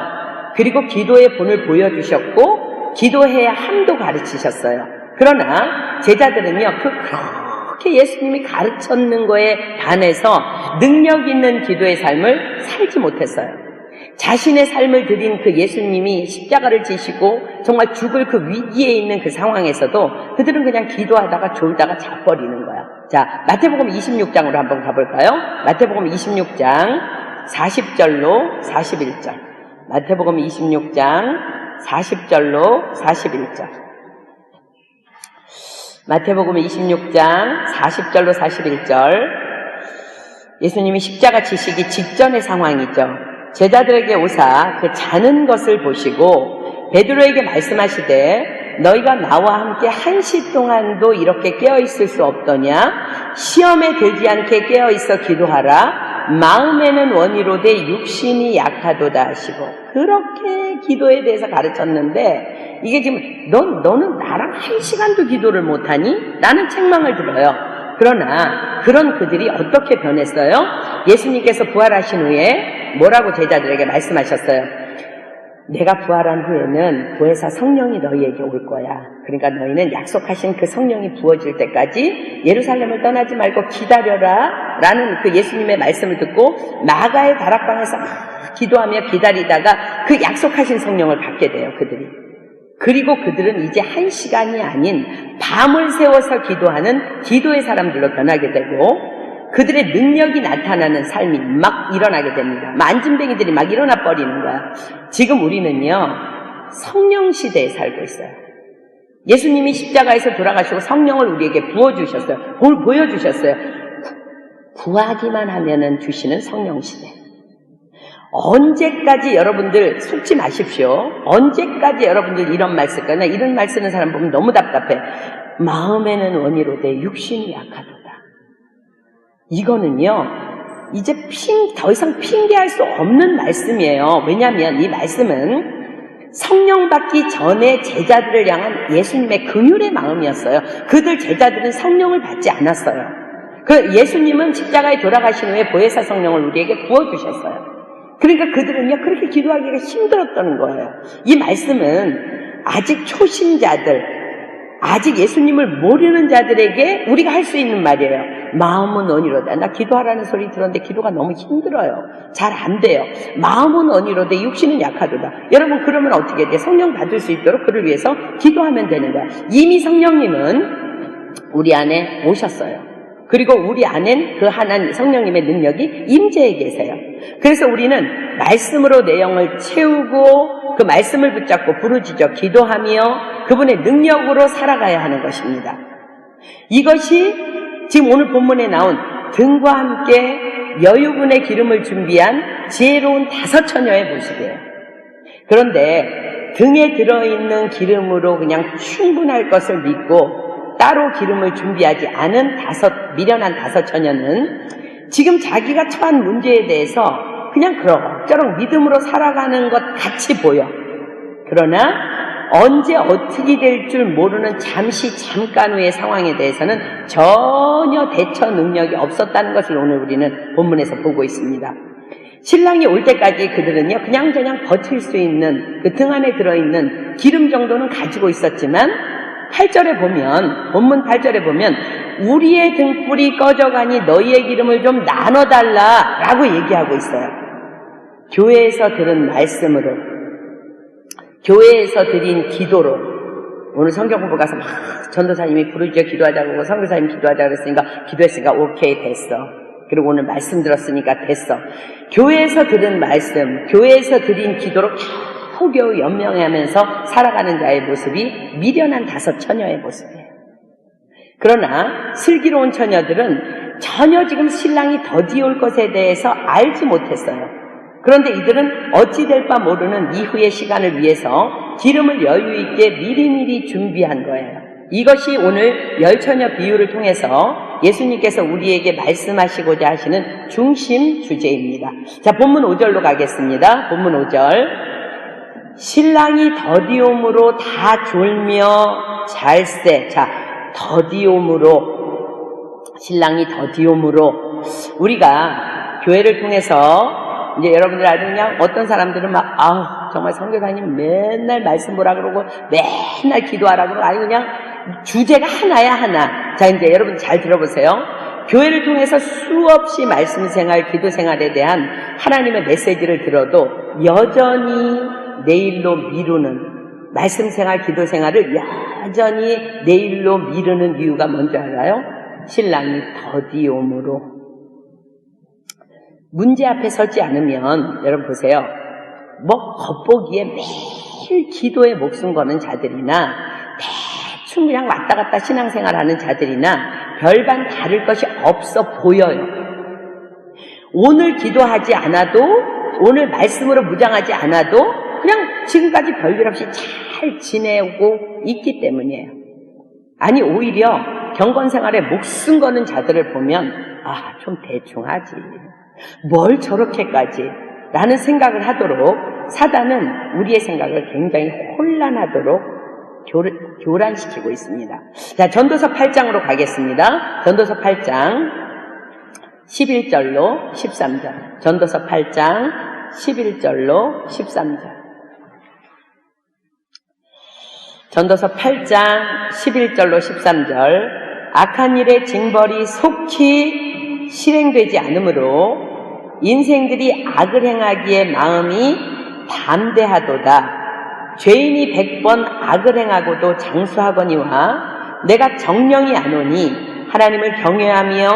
그리고 기도의 본을 보여주셨고 기도해야 함도 가르치셨어요. 그러나 제자들은요, 그렇게 예수님이 가르쳤는 거에 반해서 능력 있는 기도의 삶을 살지 못했어요. 자신의 삶을 드린 그 예수님이 십자가를 지시고 정말 죽을 그 위기에 있는 그 상황에서도 그들은 그냥 기도하다가 졸다가 자버리는 거야. 자, 마태복음 26장으로 한번 가볼까요? 마태복음 26장 40절로 41절. 마태복음 26장 40절로 41절. 마태복음 26장 40절로 41절. 예수님이 십자가 지시기 직전의 상황이죠. 제자들에게 오사 그 자는 것을 보시고 베드로에게 말씀하시되 너희가 나와 함께 1시 동안도 이렇게 깨어있을 수 없더냐? 시험에 들지 않게 깨어있어 기도하라. 마음에는 원이로되 육신이 약하도다 하시고, 그렇게 기도에 대해서 가르쳤는데 이게 지금 너는 나랑 1시간도 기도를 못하니? 나는 책망을 들어요. 그러나 그런 그들이 어떻게 변했어요? 예수님께서 부활하신 후에 뭐라고 제자들에게 말씀하셨어요? 내가 부활한 후에는 보혜사 성령이 너희에게 올 거야. 그러니까 너희는 약속하신 그 성령이 부어질 때까지 예루살렘을 떠나지 말고 기다려라 라는 그 예수님의 말씀을 듣고 마가의 다락방에서 기도하며 기다리다가 그 약속하신 성령을 받게 돼요, 그들이. 그리고 그들은 이제 1시간이 아닌 밤을 새워서 기도하는 기도의 사람들로 변하게 되고 그들의 능력이 나타나는 삶이 막 일어나게 됩니다. 안진뱅이들이 막 일어나 버리는 거야. 지금 우리는요, 성령 시대에 살고 있어요. 예수님이 십자가에서 돌아가시고 성령을 우리에게 부어주셨어요. 보여주셨어요. 구하기만 하면은 주시는 성령 시대. 언제까지 여러분들 속지 마십시오. 언제까지 여러분들 이런 말 쓸 거냐? 이런 말 쓰는 사람 보면 너무 답답해. 마음에는 원이로되 육신이 약하도다. 이거는요, 이제 더 이상 핑계할 수 없는 말씀이에요. 왜냐하면 이 말씀은 성령 받기 전에 제자들을 향한 예수님의 긍휼의 마음이었어요. 그들 제자들은 성령을 받지 않았어요. 그 예수님은 십자가에 돌아가신 후에 보혜사 성령을 우리에게 부어주셨어요. 그러니까 그들은요, 그렇게 기도하기가 힘들었다는 거예요. 이 말씀은 아직 초신자들, 아직 예수님을 모르는 자들에게 우리가 할 수 있는 말이에요. 마음은 원이로다. 나 기도하라는 소리 들었는데 기도가 너무 힘들어요. 잘 안 돼요. 마음은 원이로되 육신은 약하도다. 여러분, 그러면 어떻게 돼? 성령 받을 수 있도록 그를 위해서 기도하면 되는 거야. 이미 성령님은 우리 안에 오셨어요. 그리고 우리 안엔 그 하나님 성령님의 능력이 임재해 계세요. 그래서 우리는 말씀으로 내 영을 채우고 그 말씀을 붙잡고 부르짖어 기도하며 그분의 능력으로 살아가야 하는 것입니다. 이것이 지금 오늘 본문에 나온 등과 함께 여유분의 기름을 준비한 지혜로운 5처녀의 모습이에요. 그런데 등에 들어있는 기름으로 그냥 충분할 것을 믿고 따로 기름을 준비하지 않은 미련한 5처녀는 지금 자기가 처한 문제에 대해서 그냥 그럭저럭 믿음으로 살아가는 것 같이 보여. 그러나 언제 어떻게 될 줄 모르는 잠깐 후의 상황에 대해서는 전혀 대처 능력이 없었다는 것을 오늘 우리는 본문에서 보고 있습니다. 신랑이 올 때까지 그들은요, 그냥저냥 버틸 수 있는 그 등 안에 들어있는 기름 정도는 가지고 있었지만 8절에 보면, 본문 8절에 보면 우리의 등불이 꺼져가니 너희의 기름을 좀 나눠달라 라고 얘기하고 있어요. 교회에서 들은 말씀으로, 교회에서 드린 기도로, 오늘 성경 공부 가서 막 전도사님이 부르짖어 기도하자고 선교사님 기도하자고 그랬으니까 기도했으니까 오케이 됐어. 그리고 오늘 말씀 들었으니까 됐어. 교회에서 들은 말씀, 교회에서 드린 기도로 겨우겨우 연명하면서 살아가는 자의 모습이 미련한 5처녀의 모습이에요. 그러나 슬기로운 처녀들은 전혀 지금 신랑이 더디올 것에 대해서 알지 못했어요. 그런데 이들은 어찌 될 바 모르는 이후의 시간을 위해서 기름을 여유 있게 미리미리 준비한 거예요. 이것이 오늘 10처녀 비유를 통해서 예수님께서 우리에게 말씀하시고자 하시는 중심 주제입니다. 자, 본문 5절로 가겠습니다. 본문 5절. 신랑이 더디옴으로 다 졸며 잘세. 자, 더디옴으로, 신랑이 더디옴으로, 우리가 교회를 통해서 이제 여러분들 아주 그냥 어떤 사람들은 막, 정말 선교사님 맨날 말씀 보라 그러고, 맨날 기도하라 그러고, 아니, 그냥 주제가 하나야, 하나. 자, 이제 여러분 잘 들어보세요. 교회를 통해서 수없이 말씀 생활, 기도 생활에 대한 하나님의 메시지를 들어도 여전히 내일로 미루는, 말씀 생활, 기도 생활을 여전히 내일로 미루는 이유가 뭔지 알아요? 신랑이 더디 오므로. 문제 앞에 서지 않으면, 여러분 보세요. 겉보기에 매일 기도에 목숨 거는 자들이나, 대충 그냥 왔다 갔다 신앙생활 하는 자들이나, 별반 다를 것이 없어 보여요. 오늘 기도하지 않아도, 오늘 말씀으로 무장하지 않아도, 그냥 지금까지 별일 없이 잘 지내고 있기 때문이에요. 아니, 오히려 경건생활에 목숨 거는 자들을 보면, 좀 대충 하지. 뭘 저렇게까지 라는 생각을 하도록 사단은 우리의 생각을 굉장히 혼란하도록 교란시키고 있습니다. 자, 전도서 8장으로 가겠습니다. 전도서 8장 11절로 13절. 전도서 8장 11절로 13절. 전도서 8장 11절로 13절. 악한 일의 징벌이 속히 실행되지 않으므로 인생들이 악을 행하기에 마음이 담대하도다. 죄인이 100번 악을 행하고도 장수하거니와 내가 정령이 안 오니 하나님을 경외하며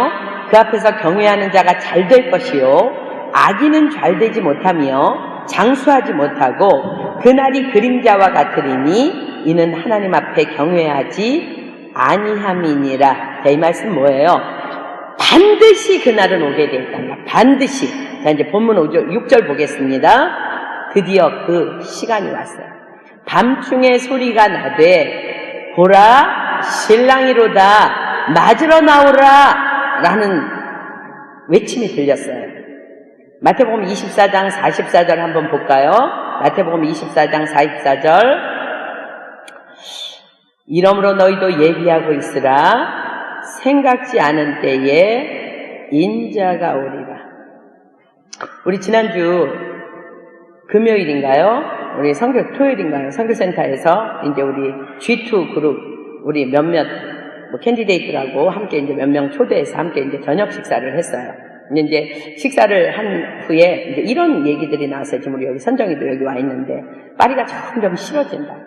그 앞에서 경외하는 자가 잘 될 것이요 악인은 잘 되지 못하며 장수하지 못하고 그날이 그림자와 같으리니 이는 하나님 앞에 경외하지 아니함이니라. 자, 이 말씀 뭐예요? 반드시 그날은 오게 돼 있단다. 반드시. 자, 이제 본문 6절 보겠습니다. 드디어 그 시간이 왔어요. 밤중에 소리가 나되 보라 신랑이로다 맞으러 나오라 라는 외침이 들렸어요. 마태복음 24장 44절 한번 볼까요? 마태복음 24장 44절. 이러므로 너희도 예비하고 있으라. 생각지 않은 때에 인자가 오리라. 우리 지난주 금요일인가요? 우리 토요일인가요? 선교센터에서 이제 우리 G2 그룹, 우리 몇몇 캔디데이트라고 함께 이제 몇 명 초대해서 함께 이제 저녁 식사를 했어요. 이제 식사를 한 후에 이제 이런 얘기들이 나왔어요. 지금 우리 여기 선정이도 여기 와 있는데, 파리가 점점 싫어진다.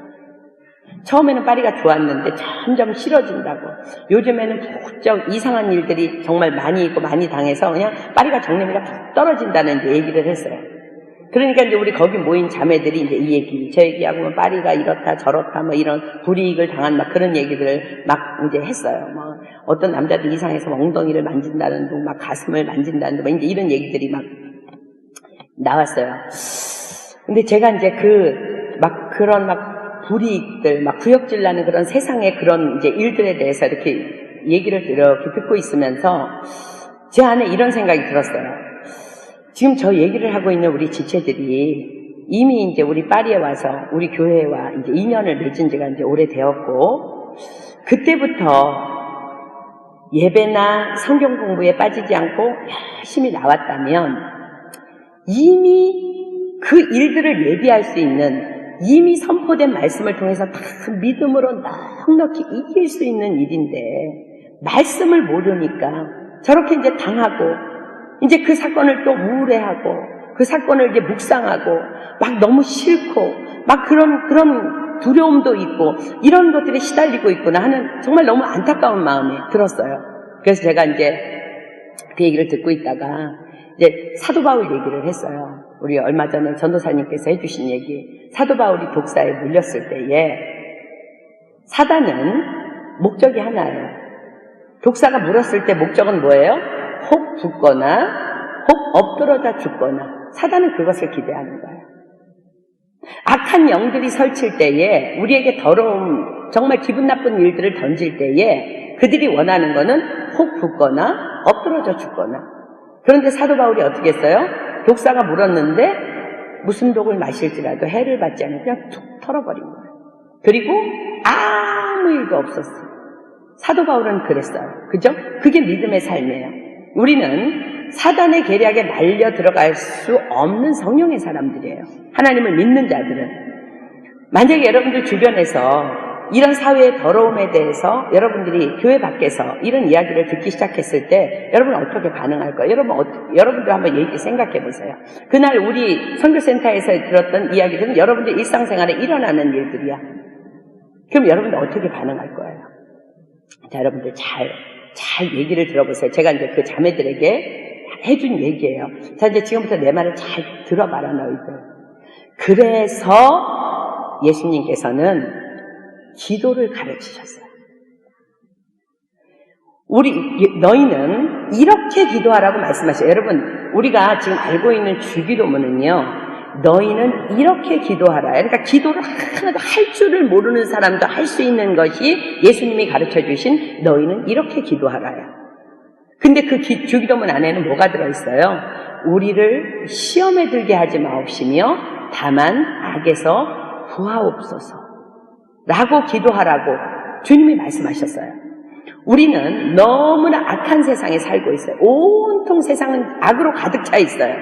처음에는 파리가 좋았는데 점점 싫어진다고. 요즘에는 부쩍 이상한 일들이 정말 많이 있고 많이 당해서 그냥 파리가 정념이가 푹 떨어진다는 이제 얘기를 했어요. 그러니까 이제 우리 거기 모인 자매들이 이제 이 얘기, 저 얘기하고 파리가 이렇다 저렇다 이런 불이익을 당한 그런 얘기들을 막 이제 했어요. 어떤 남자도 이상해서 엉덩이를 만진다는 둥, 가슴을 만진다는 둥, 이제 이런 얘기들이 막 나왔어요. 근데 제가 이제 그런 불이익들, 구역질 나는 그런 세상의 그런 이제 일들에 대해서 이렇게 얘기를 이렇게 듣고 있으면서 제 안에 이런 생각이 들었어요. 지금 저 얘기를 하고 있는 우리 지체들이 이미 이제 우리 파리에 와서 우리 교회와 이제 인연을 맺은 지가 이제 오래되었고, 그때부터 예배나 성경 공부에 빠지지 않고 열심히 나왔다면 이미 그 일들을 예비할 수 있는, 이미 선포된 말씀을 통해서 다 믿음으로 넉넉히 이길 수 있는 일인데, 말씀을 모르니까 저렇게 이제 당하고, 이제 그 사건을 또 우울해하고, 그 사건을 이제 묵상하고, 너무 싫고, 그런 두려움도 있고, 이런 것들에 시달리고 있구나 하는 정말 너무 안타까운 마음이 들었어요. 그래서 제가 이제 그 얘기를 듣고 있다가, 이제 사도 바울 얘기를 했어요. 우리 얼마 전에 전도사님께서 해주신 얘기. 사도 바울이 독사에 물렸을 때에 사단은 목적이 하나예요. 독사가 물었을 때 목적은 뭐예요? 혹 죽거나 혹 엎드러져 죽거나. 사단은 그것을 기대하는 거예요. 악한 영들이 설칠 때에 우리에게 더러움, 정말 기분 나쁜 일들을 던질 때에 그들이 원하는 거는 혹 죽거나 엎드러져 죽거나. 그런데 사도 바울이 어떻게 했어요? 독사가 물었는데 무슨 독을 마실지라도 해를 받지 않고 그냥 툭 털어버린 거예요. 그리고 아무 일도 없었어요. 사도 바울은 그랬어요. 그죠? 그게 믿음의 삶이에요. 우리는 사단의 계략에 말려 들어갈 수 없는 성령의 사람들이에요. 하나님을 믿는 자들은. 만약에 여러분들 주변에서 이런 사회의 더러움에 대해서 여러분들이 교회 밖에서 이런 이야기를 듣기 시작했을 때 여러분은 어떻게 반응할 거예요? 여러분들 한번 생각해 보세요. 그날 우리 선교센터에서 들었던 이야기들은 여러분들 일상생활에 일어나는 일들이야. 그럼 여러분들 어떻게 반응할 거예요? 자, 여러분들 잘 얘기를 들어보세요. 제가 이제 그 자매들에게 해준 얘기예요. 자, 이제 지금부터 내 말을 잘 들어봐라, 너희들. 그래서 예수님께서는 기도를 가르치셨어요. 너희는 이렇게 기도하라고 말씀하셔요. 여러분, 우리가 지금 알고 있는 주기도문은요, 너희는 이렇게 기도하라. 그러니까 기도를 하나도 할 줄을 모르는 사람도 할 수 있는 것이 예수님이 가르쳐 주신 너희는 이렇게 기도하라요. 근데 그 주기도문 안에는 뭐가 들어있어요? 우리를 시험에 들게 하지 마옵시며 다만 악에서 구하옵소서 라고 기도하라고 주님이 말씀하셨어요. 우리는 너무나 악한 세상에 살고 있어요. 온통 세상은 악으로 가득 차 있어요.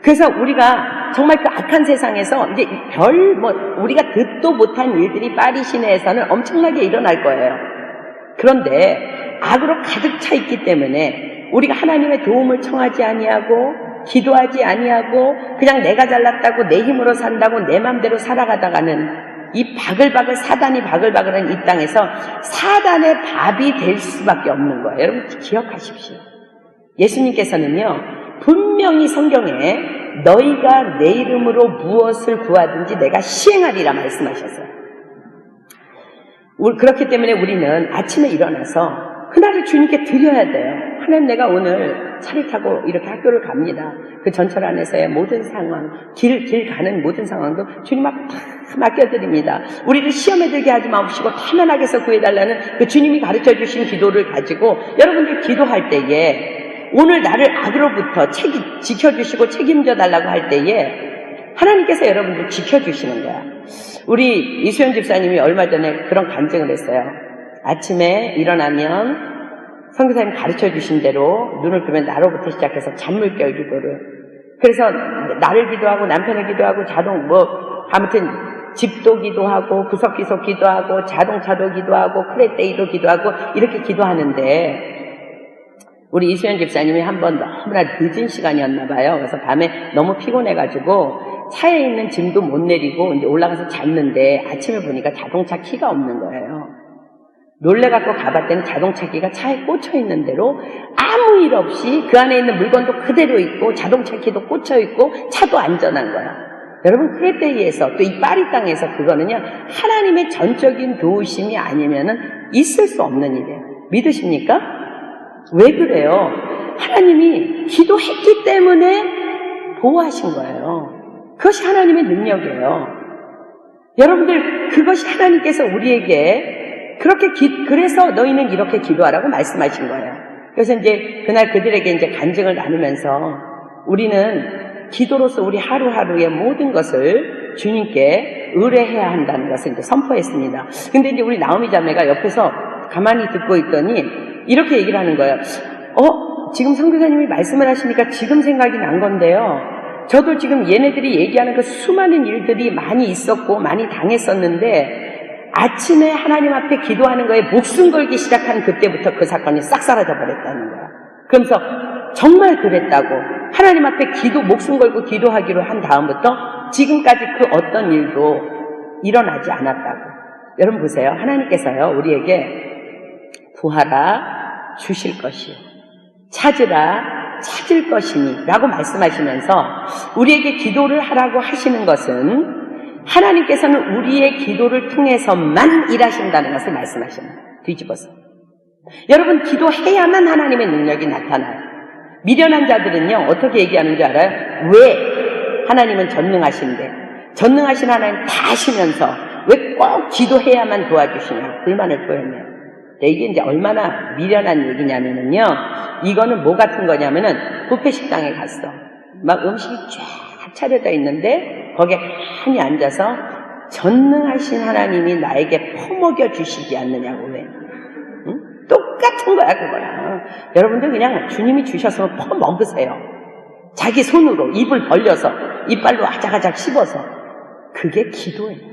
그래서 우리가 정말 그 악한 세상에서 이제 우리가 듣도 못한 일들이 파리 시내에서는 엄청나게 일어날 거예요. 그런데 악으로 가득 차 있기 때문에 우리가 하나님의 도움을 청하지 아니하고 기도하지 아니하고 그냥 내가 잘났다고 내 힘으로 산다고 내 맘대로 살아가다가는 이 사단이 바글바글한 이 땅에서 사단의 밥이 될 수밖에 없는 거예요. 여러분 기억하십시오. 예수님께서는요, 분명히 성경에 너희가 내 이름으로 무엇을 구하든지 내가 시행하리라 말씀하셨어요. 그렇기 때문에 우리는 아침에 일어나서 그날을 주님께 드려야 돼요. 하나님, 내가 오늘 차를 타고 이렇게 학교를 갑니다. 그 전철 안에서의 모든 상황, 길 가는 모든 상황도 주님 앞에 다 맡겨드립니다. 우리를 시험에 들게 하지 마옵시고 편안하게 해서 구해달라는 그 주님이 가르쳐 주신 기도를 가지고 여러분들 기도할 때에 오늘 나를 악으로부터 지켜주시고 책임져 달라고 할 때에 하나님께서 여러분들 지켜주시는 거야. 우리 이수연 집사님이 얼마 전에 그런 간증을 했어요. 아침에 일어나면 선교사님 가르쳐 주신 대로 눈을 뜨면 나로부터 시작해서 잔물결 기도를, 그래서 나를 기도하고 남편을 기도하고 아무튼 집도 기도하고 구석기석 기도하고 자동차도 기도하고 크레떼이도 기도하고 이렇게 기도하는데 우리 이수연 집사님이 한번 너무나 늦은 시간이었나 봐요. 그래서 밤에 너무 피곤해가지고 차에 있는 짐도 못 내리고 이제 올라가서 잤는데 아침에 보니까 자동차 키가 없는 거예요. 놀래갖고 가봤더니 자동차 키가 차에 꽂혀 있는 대로 아무 일 없이 그 안에 있는 물건도 그대로 있고 자동차 키도 꽂혀 있고 차도 안전한 거야. 여러분, 크레테이에서 또 이 파리 땅에서 그거는요, 하나님의 전적인 도우심이 아니면은 있을 수 없는 일이에요. 믿으십니까? 왜 그래요? 하나님이 기도했기 때문에 보호하신 거예요. 그것이 하나님의 능력이에요. 여러분들, 그것이 하나님께서 우리에게 그래서 너희는 이렇게 기도하라고 말씀하신 거예요. 그래서 이제 그날 그들에게 이제 간증을 나누면서 우리는 기도로서 우리 하루하루의 모든 것을 주님께 의뢰해야 한다는 것을 이제 선포했습니다. 근데 이제 우리 나오미 자매가 옆에서 가만히 듣고 있더니 이렇게 얘기를 하는 거예요. 지금 선교사님이 말씀을 하시니까 지금 생각이 난 건데요. 저도 지금 얘네들이 얘기하는 그 수많은 일들이 많이 있었고 많이 당했었는데 아침에 하나님 앞에 기도하는 거에 목숨 걸기 시작한 그때부터 그 사건이 싹 사라져 버렸다는 거야. 그러면서 정말 그랬다고 하나님 앞에 목숨 걸고 기도하기로 한 다음부터 지금까지 그 어떤 일도 일어나지 않았다고. 여러분 보세요. 하나님께서요, 우리에게 구하라 주실 것이요, 찾으라 찾을 것이니 라고 말씀하시면서 우리에게 기도를 하라고 하시는 것은 하나님께서는 우리의 기도를 통해서만 일하신다는 것을 말씀하십니다. 뒤집어서. 여러분, 기도해야만 하나님의 능력이 나타나요. 미련한 자들은요, 어떻게 얘기하는 줄 알아요? 왜 하나님은 전능하신데, 전능하신 하나님 다 아시면서 왜 꼭 기도해야만 도와주시냐, 불만을 표현해요. 이게 이제 얼마나 미련한 얘기냐면요, 이거는 뭐 같은 거냐면은 뷔페식당에 갔어. 막 음식이 쫙 차려져 있는데 거기에 가만히 앉아서 전능하신 하나님이 나에게 퍼먹여 주시지 않느냐고. 왜? 응? 똑같은 거야, 그거랑. 여러분들 그냥 주님이 주셨으면 퍼먹으세요. 자기 손으로 입을 벌려서 이빨로 아작아작 씹어서. 그게 기도예요.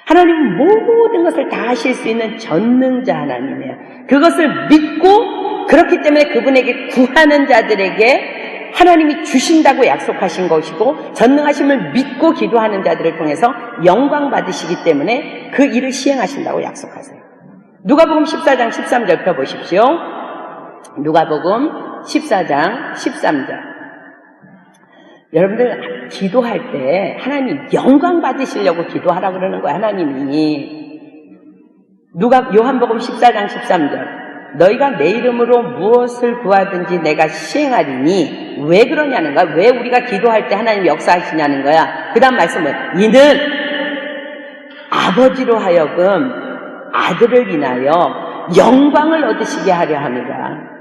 하나님은 모든 것을 다 하실 수 있는 전능자 하나님이에요. 그것을 믿고 그렇기 때문에 그분에게 구하는 자들에게 하나님이 주신다고 약속하신 것이고 전능하심을 믿고 기도하는 자들을 통해서 영광 받으시기 때문에 그 일을 시행하신다고 약속하세요. 누가복음 14장 13절 펴보십시오. 누가복음 14장 13절. 여러분들 기도할 때 하나님 영광 받으시려고 기도하라 그러는 거예요. 하나님이. 요한복음 14장 13절. 너희가 내 이름으로 무엇을 구하든지 내가 시행하리니 왜 그러냐는 거야. 왜 우리가 기도할 때 하나님 역사하시냐는 거야. 그 다음 말씀은 이는 아버지로 하여금 아들을 인하여 영광을 얻으시게 하려 함이라.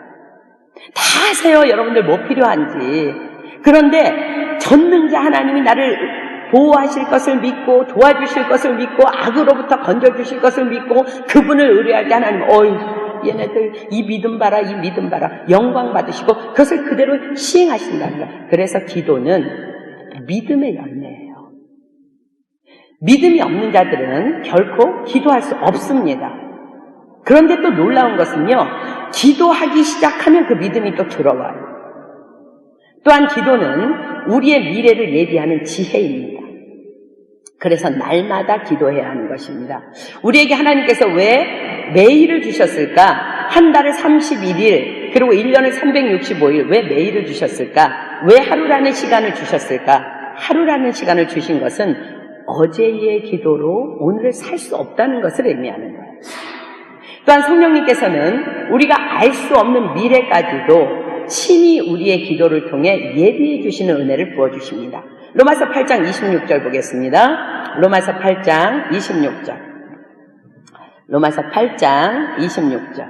다 아세요. 여러분들 뭐 필요한지. 그런데 전능자 하나님이 나를 보호하실 것을 믿고 도와주실 것을 믿고 악으로부터 건져주실 것을 믿고 그분을 의뢰할 때 하나님 얘네들 이 믿음 봐라 이 믿음 봐라 영광 받으시고 그것을 그대로 시행하신다는 거예요. 그래서 기도는 믿음의 열매예요. 믿음이 없는 자들은 결코 기도할 수 없습니다. 그런데 또 놀라운 것은요, 기도하기 시작하면 그 믿음이 또 들어와요. 또한 기도는 우리의 미래를 예비하는 지혜입니다. 그래서 날마다 기도해야 하는 것입니다. 우리에게 하나님께서 왜 매일을 주셨을까? 한 달을 31일 그리고 1년을 365일 왜 매일을 주셨을까? 왜 하루라는 시간을 주셨을까? 하루라는 시간을 주신 것은 어제의 기도로 오늘을 살 수 없다는 것을 의미하는 거예요. 또한 성령님께서는 우리가 알 수 없는 미래까지도 친히 우리의 기도를 통해 예비해 주시는 은혜를 부어주십니다. 로마서 8장 26절 보겠습니다. 로마서 8장 26절. 로마서 8장 26절.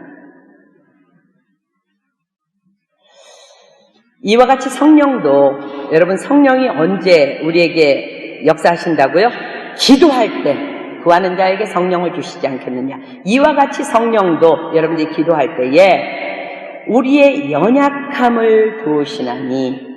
이와 같이 성령도, 여러분 성령이 언제 우리에게 역사하신다고요? 기도할 때 구하는 자에게 성령을 주시지 않겠느냐. 이와 같이 성령도 여러분들이 기도할 때에 우리의 연약함을 도우시나니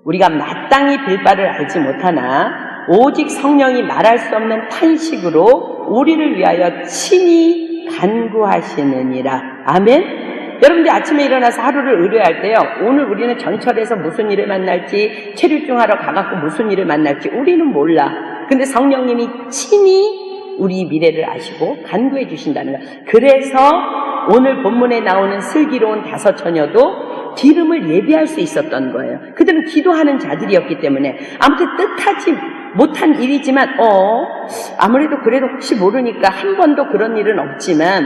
우리가 마땅히 빌 바를 알지 못하나 오직 성령이 말할 수 없는 탄식으로 우리를 위하여 친히 간구하시느니라. 아멘. 여러분들 아침에 일어나서 하루를 의뢰할 때요, 오늘 우리는 전철에서 무슨 일을 만날지, 체류증하러 가갖고 무슨 일을 만날지 우리는 몰라. 근데 성령님이 친히 우리 미래를 아시고 간구해 주신다는 거예요. 그래서 오늘 본문에 나오는 슬기로운 5 처녀도 기름을 예비할 수 있었던 거예요. 그들은 기도하는 자들이었기 때문에 아무튼 뜻하지 못한 일이지만 아무래도 그래도 혹시 모르니까 한 번도 그런 일은 없지만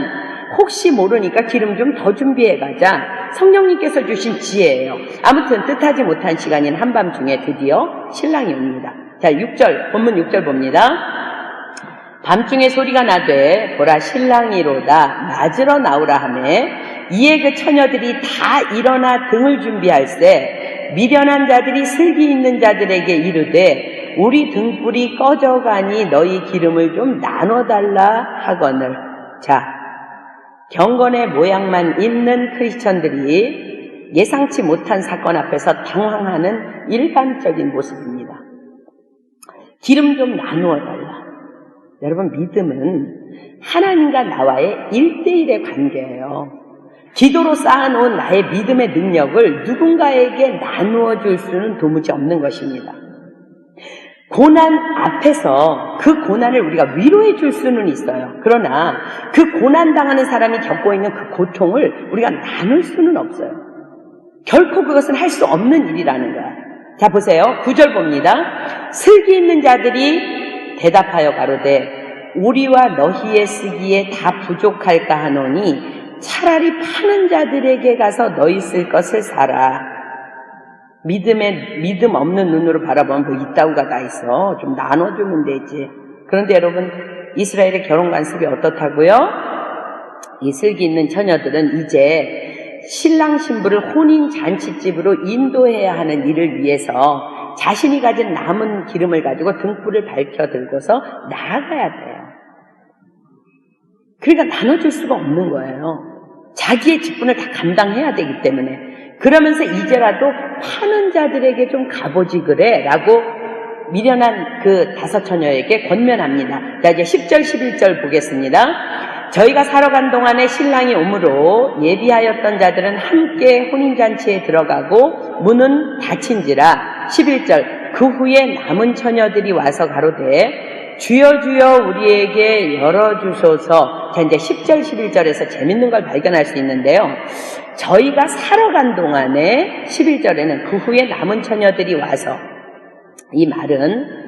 혹시 모르니까 기름 좀 더 준비해 가자. 성령님께서 주신 지혜예요. 아무튼 뜻하지 못한 시간인 한밤중에 드디어 신랑이 옵니다. 자, 6절 본문 6절 봅니다. 밤중에 소리가 나되 보라 신랑이로다 맞으러 나오라 하매 이에 그 처녀들이 다 일어나 등을 준비할세 미련한 자들이 슬기 있는 자들에게 이르되 우리 등불이 꺼져가니 너희 기름을 좀 나눠달라 하거늘. 자, 경건의 모양만 있는 크리스천들이 예상치 못한 사건 앞에서 당황하는 일반적인 모습입니다. 기름 좀 나누어달라. 여러분, 믿음은 하나님과 나와의 1대1의 관계예요. 기도로 쌓아놓은 나의 믿음의 능력을 누군가에게 나누어 줄 수는 도무지 없는 것입니다. 고난 앞에서 그 고난을 우리가 위로해 줄 수는 있어요. 그러나 그 고난 당하는 사람이 겪고 있는 그 고통을 우리가 나눌 수는 없어요. 결코 그것은 할 수 없는 일이라는 거야. 자, 보세요. 9절 봅니다. 슬기 있는 자들이 대답하여 가로되 우리와 너희의 쓰기에 다 부족할까 하노니 차라리 파는 자들에게 가서 너희 쓸 것을 사라. 믿음 없는 눈으로 바라보면 뭐 이따구가 다 있어. 좀 나눠주면 되지. 그런데 여러분, 이스라엘의 결혼 관습이 어떻다고요? 이 슬기 있는 처녀들은 이제 신랑 신부를 혼인 잔치집으로 인도해야 하는 일을 위해서 자신이 가진 남은 기름을 가지고 등불을 밝혀 들고서 나아가야 돼요. 그러니까 나눠줄 수가 없는 거예요. 자기의 직분을 다 감당해야 되기 때문에 그러면서 이제라도 파는 자들에게 좀 가보지 그래 라고 미련한 그 5 처녀에게 권면합니다. 자, 이제 10절 11절 보겠습니다. 저희가 사러 간 동안에 신랑이 오므로 예비하였던 자들은 함께 혼인잔치에 들어가고 문은 닫힌지라. 11절 그 후에 남은 처녀들이 와서 가로되 주여 주여 우리에게 열어주소서. 자, 이제 10절 11절에서 재밌는 걸 발견할 수 있는데요. 저희가 사러 간 동안에 11절에는 그 후에 남은 처녀들이 와서, 이 말은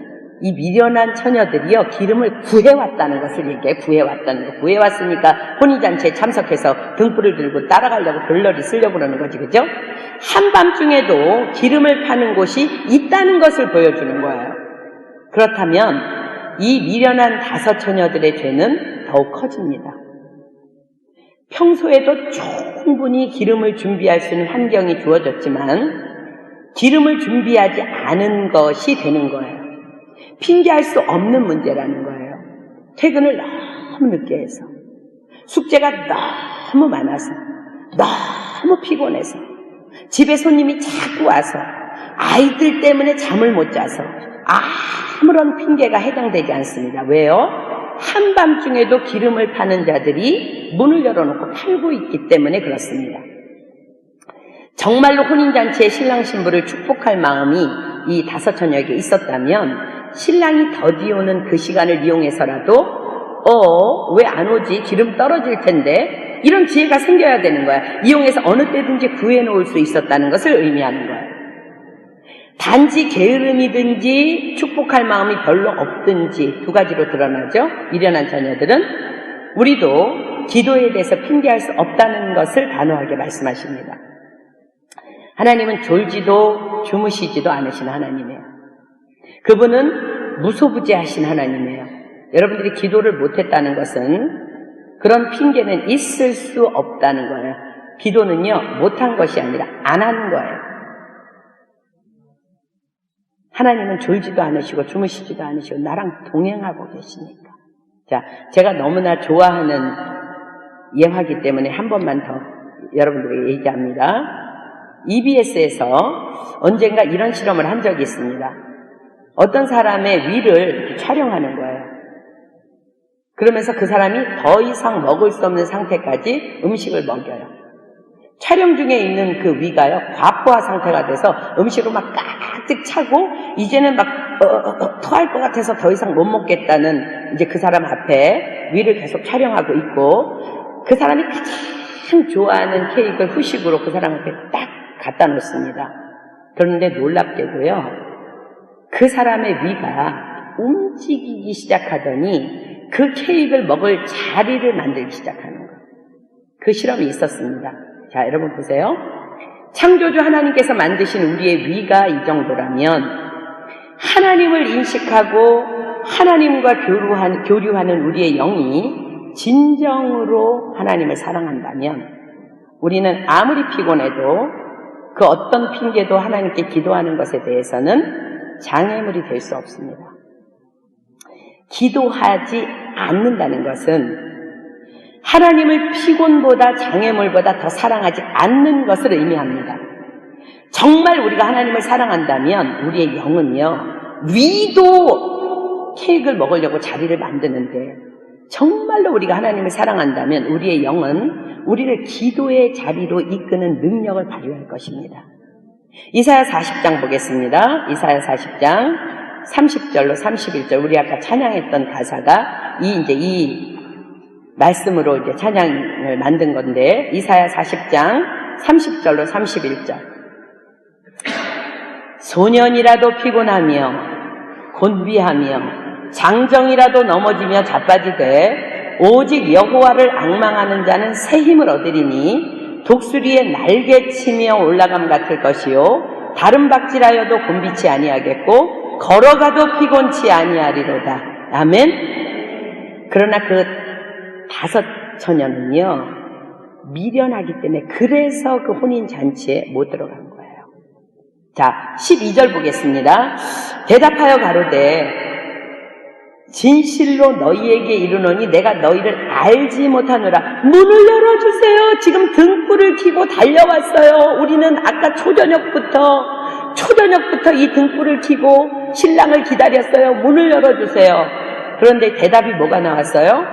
이 미련한 처녀들이요 기름을 구해왔다는 것을 얘기해. 구해왔다는 거. 구해왔으니까 혼인잔치에 참석해서 등불을 들고 따라가려고 별놀이 쓰려고 그러는 거지, 그죠? 한밤중에도 기름을 파는 곳이 있다는 것을 보여주는 거예요. 그렇다면 이 미련한 5 처녀들의 죄는 더욱 커집니다. 평소에도 충분히 기름을 준비할 수 있는 환경이 주어졌지만 기름을 준비하지 않은 것이 되는 거예요. 핑계할 수 없는 문제라는 거예요. 퇴근을 너무 늦게 해서, 숙제가 너무 많아서, 너무 피곤해서, 집에 손님이 자꾸 와서, 아이들 때문에 잠을 못 자서 아무런 핑계가 해당되지 않습니다. 왜요? 한밤중에도 기름을 파는 자들이 문을 열어놓고 팔고 있기 때문에 그렇습니다. 정말로 혼인잔치에 신랑 신부를 축복할 마음이 이 5 처녀에게 있었다면 신랑이 더디 오는 그 시간을 이용해서라도 왜 안 오지? 기름 떨어질 텐데, 이런 지혜가 생겨야 되는 거야. 이용해서 어느 때든지 구해놓을 수 있었다는 것을 의미하는 거야. 단지 게으름이든지 축복할 마음이 별로 없든지 2 가지로 드러나죠. 미련한 자녀들은. 우리도 기도에 대해서 핑계할 수 없다는 것을 단호하게 말씀하십니다. 하나님은 졸지도 주무시지도 않으신 하나님이에요. 그분은 무소부지하신 하나님이에요. 여러분들이 기도를 못했다는 것은 그런 핑계는 있을 수 없다는 거예요. 기도는요, 못한 것이 아니라 안 하는 거예요. 하나님은 졸지도 않으시고 주무시지도 않으시고 나랑 동행하고 계시니까. 자, 제가 너무나 좋아하는 예화이기 때문에 한 번만 더 여러분들에게 얘기합니다. EBS에서 언젠가 이런 실험을 한 적이 있습니다. 어떤 사람의 위를 이렇게 촬영하는 거예요. 그러면서 그 사람이 더 이상 먹을 수 없는 상태까지 음식을 먹여요. 촬영 중에 있는 그 위가요, 과포화 상태가 돼서 음식으로 막 가득 차고 이제는 막 토할 것 같아서 더 이상 못 먹겠다는 이제 그 사람 앞에 위를 계속 촬영하고 있고, 그 사람이 가장 좋아하는 케이크를 후식으로 그 사람 앞에 딱 갖다 놓습니다. 그런데 놀랍게도요, 그 사람의 위가 움직이기 시작하더니 그 케이크를 먹을 자리를 만들기 시작하는 거예요. 그 실험이 있었습니다. 자, 여러분 보세요. 창조주 하나님께서 만드신 우리의 위가 이 정도라면 하나님을 인식하고 하나님과 교류하는 우리의 영이 진정으로 하나님을 사랑한다면 우리는 아무리 피곤해도 그 어떤 핑계도 하나님께 기도하는 것에 대해서는 장애물이 될 수 없습니다. 기도하지 않는다는 것은 하나님을 피곤보다 장애물보다 더 사랑하지 않는 것을 의미합니다. 정말 우리가 하나님을 사랑한다면 우리의 영은요, 위도 케이크를 먹으려고 자리를 만드는데, 정말로 우리가 하나님을 사랑한다면 우리의 영은 우리를 기도의 자리로 이끄는 능력을 발휘할 것입니다. 이사야 40장 보겠습니다. 이사야 40장 30절로 31절, 우리 아까 찬양했던 가사가 이 말씀으로 이제 찬양을 만든 건데, 이사야 40장 30절로 31절. 소년이라도 피곤하며 곤비하며 장정이라도 넘어지며 자빠지되 오직 여호와를 앙망하는 자는 새 힘을 얻으리니 독수리의 날개치며 올라감 같을 것이요 다른 박질하여도 곤비치 아니하겠고 걸어가도 피곤치 아니하리로다. 아멘. 그러나 그 5 처녀는요, 미련하기 때문에 그래서 그 혼인잔치에 못 들어간 거예요. 자, 12절 보겠습니다. 대답하여 가로되 진실로 너희에게 이르노니 내가 너희를 알지 못하노라. 문을 열어주세요. 지금 등불을 켜고 달려왔어요. 우리는 아까 초저녁부터 이 등불을 켜고 신랑을 기다렸어요. 문을 열어주세요. 그런데 대답이 뭐가 나왔어요?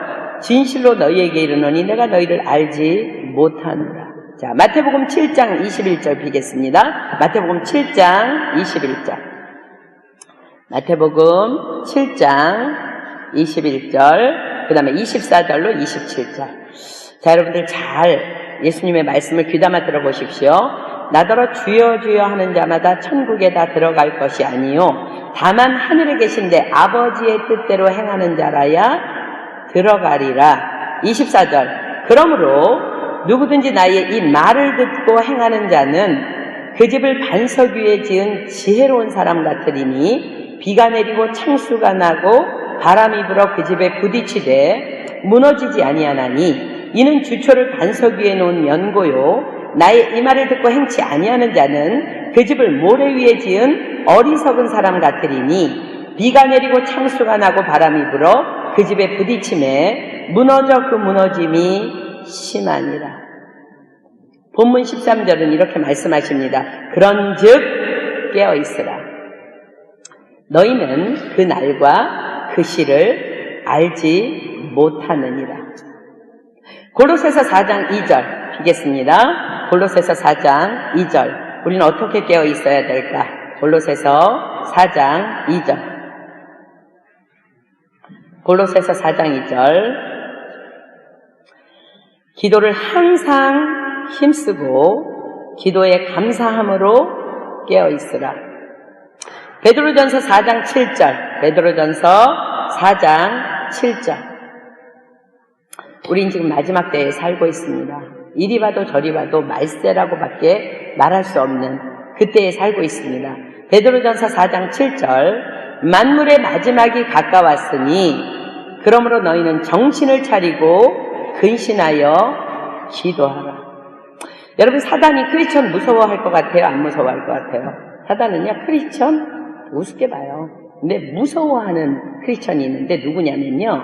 진실로 너희에게 이르노니 내가 너희를 알지 못하노라. 자, 마태복음 7장 21절 비겠습니다. 마태복음 7장 21절. 마태복음 7장 21절, 그 다음에 24절로 27절. 자, 여러분들 잘 예수님의 말씀을 귀담아 들어보십시오. 나더러 주여 주여 하는 자마다 천국에 다 들어갈 것이 아니요 다만 하늘에 계신데 아버지의 뜻대로 행하는 자라야 들어가리라. 24절. 그러므로 누구든지 나의 이 말을 듣고 행하는 자는 그 집을 반석 위에 지은 지혜로운 사람 같으리니 비가 내리고 창수가 나고 바람이 불어 그 집에 부딪히되 무너지지 아니하나니 이는 주초를 반석 위에 놓은 연고요 나의 이 말을 듣고 행치 아니하는 자는 그 집을 모래 위에 지은 어리석은 사람 같으리니 비가 내리고 창수가 나고 바람이 불어 그 집에 부딪힘에 무너져 그 무너짐이 심하니라. 본문 13절은 이렇게 말씀하십니다. 그런즉 깨어있으라. 너희는 그 날과 그 시를 알지 못하느니라. 골로새서 4장 2절 비겠습니다. 골로새서 4장 2절. 우리는 어떻게 깨어 있어야 될까? 골로새서 4장 2절. 골로새서 4장 2절. 기도를 항상 힘쓰고 기도에 감사함으로 깨어 있으라. 베드로전서 4장 7절. 베드로전서 4장 7절. 우린 지금 마지막 때에 살고 있습니다. 이리 봐도 저리 봐도 말세라고 밖에 말할 수 없는 그때에 살고 있습니다. 베드로전서 4장 7절. 만물의 마지막이 가까웠으니 그러므로 너희는 정신을 차리고 근신하여 기도하라. 여러분, 사단이 크리스천 무서워할 것 같아요? 안 무서워할 것 같아요? 사단은요, 크리스천 우습게 봐요. 근데 무서워하는 크리스천이 있는데 누구냐면요,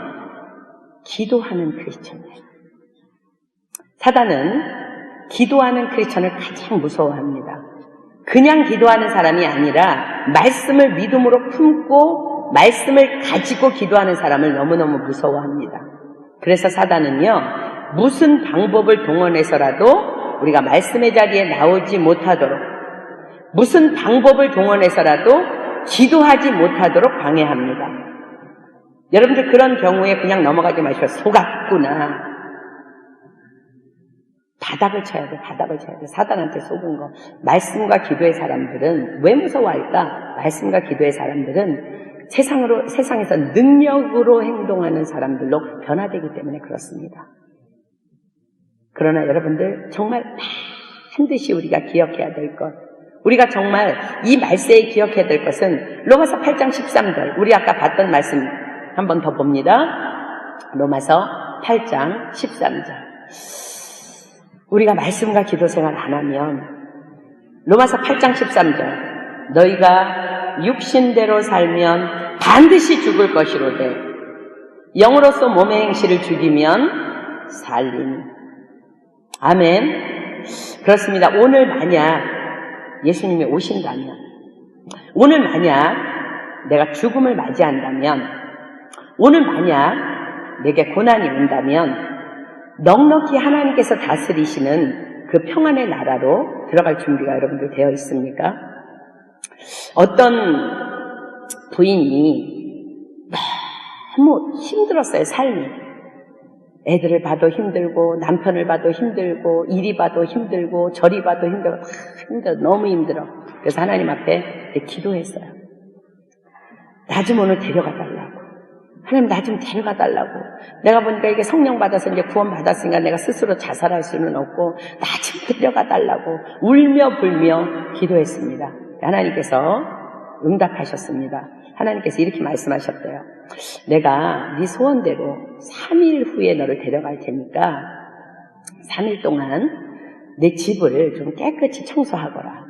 기도하는 크리스천이에요. 사단은 기도하는 크리스천을 가장 무서워합니다. 그냥 기도하는 사람이 아니라 말씀을 믿음으로 품고 말씀을 가지고 기도하는 사람을 너무너무 무서워합니다. 그래서 사단은요, 무슨 방법을 동원해서라도 우리가 말씀의 자리에 나오지 못하도록, 무슨 방법을 동원해서라도 기도하지 못하도록 방해합니다. 여러분들 그런 경우에 그냥 넘어가지 마시고 속았구나. 바닥을 쳐야 돼. 바닥을 쳐야 돼. 사단한테 속은 거. 말씀과 기도의 사람들은 왜 무서워할까? 말씀과 기도의 사람들은 세상에서 능력으로 행동하는 사람들로 변화되기 때문에 그렇습니다. 그러나 여러분들 정말 반드시 우리가 기억해야 될 것, 우리가 정말 이 말세에 기억해야 될 것은 로마서 8장 13절, 우리 아까 봤던 말씀 한 번 더 봅니다. 로마서 8장 13절. 우리가 말씀과 기도 생활 안 하면 로마서 8장 13절, 너희가 육신대로 살면 반드시 죽을 것이로되 영으로서 몸의 행실을 죽이면 살리니. 아멘. 그렇습니다. 오늘 만약 예수님이 오신다면, 오늘 만약 내가 죽음을 맞이한다면, 오늘 만약 내게 고난이 온다면 넉넉히 하나님께서 다스리시는 그 평안의 나라로 들어갈 준비가 여러분들 되어 있습니까? 어떤 부인이 너무 힘들었어요, 삶이. 애들을 봐도 힘들고 남편을 봐도 힘들고 이리 봐도 힘들고 저리 봐도 힘들고 다 힘들어, 너무 힘들어. 그래서 하나님 앞에 기도했어요. 나 좀 오늘 데려가 달라고. 하나님, 나 좀 데려가 달라고. 내가 보니까 이게 성령 받아서 이제 구원 받았으니까 내가 스스로 자살할 수는 없고 나 좀 데려가 달라고 울며 불며 기도했습니다. 하나님께서 응답하셨습니다. 하나님께서 이렇게 말씀하셨대요. 내가 네 소원대로 3일 후에 너를 데려갈 테니까 3일 동안 내 집을 좀 깨끗이 청소하거라.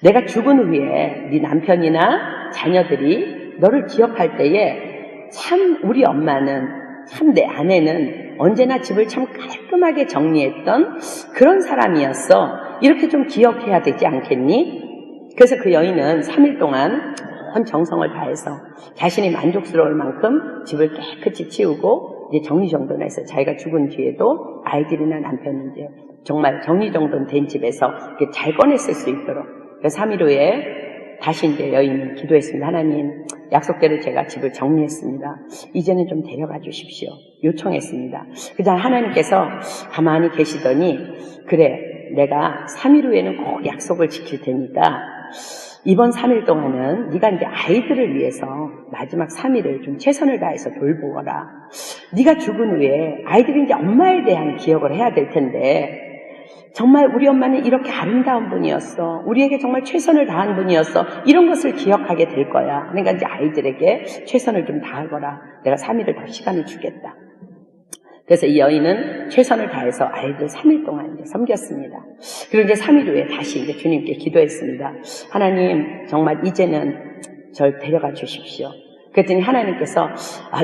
내가 죽은 후에 네 남편이나 자녀들이 너를 기억할 때에 참 우리 엄마는, 참 내 아내는 언제나 집을 참 깔끔하게 정리했던 그런 사람이었어. 이렇게 좀 기억해야 되지 않겠니? 그래서 그 여인은 3일 동안 온 정성을 다해서 자신이 만족스러울 만큼 집을 깨끗이 치우고 이제 정리정돈을 해서 자기가 죽은 뒤에도 아이들이나 남편이 이제 정말 정리정돈 된 집에서 잘 꺼냈을 수 있도록. 그래서 3일 후에 다시 이제 여인이 기도했습니다. 하나님, 약속대로 제가 집을 정리했습니다. 이제는 좀 데려가 주십시오. 요청했습니다. 그 다음 하나님께서 가만히 계시더니, 그래, 내가 3일 후에는 꼭 약속을 지킬 테니까 이번 3일 동안은 네가 이제 아이들을 위해서 마지막 3일을 좀 최선을 다해서 돌보거라. 네가 죽은 후에 아이들이 이제 엄마에 대한 기억을 해야 될 텐데 정말 우리 엄마는 이렇게 아름다운 분이었어. 우리에게 정말 최선을 다한 분이었어. 이런 것을 기억하게 될 거야. 그러니까 이제 아이들에게 최선을 좀 다하거라. 내가 3일을 더 시간을 주겠다. 그래서 이 여인은 최선을 다해서 아이들 3일 동안 이제 섬겼습니다. 그리고 이제 3일 후에 다시 이제 주님께 기도했습니다. 하나님, 정말 이제는 절 데려가 주십시오. 그랬더니 하나님께서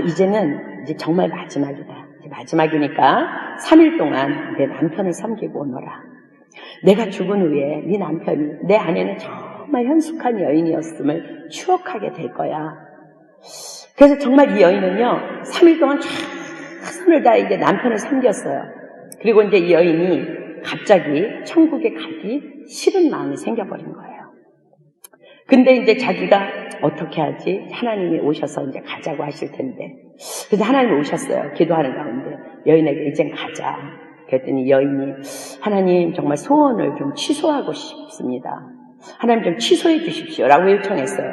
이제는 이제 정말 마지막이다. 마지막이니까 3일 동안 내 남편을 섬기고 오너라. 내가 죽은 후에 네 남편이, 내 아내는 정말 현숙한 여인이었음을 추억하게 될 거야. 그래서 정말 이 여인은요 3일 동안 최선을 다해 이제 남편을 섬겼어요. 그리고 이제 이 여인이 갑자기 천국에 가기 싫은 마음이 생겨버린 거예요. 근데 이제 자기가 어떻게 하지? 하나님이 오셔서 이제 가자고 하실 텐데. 그래서 하나님이 오셨어요. 기도하는 가운데. 여인에게 이젠 가자. 그랬더니 여인이 하나님 정말 소원을 좀 취소하고 싶습니다. 하나님 좀 취소해 주십시오. 라고 요청했어요.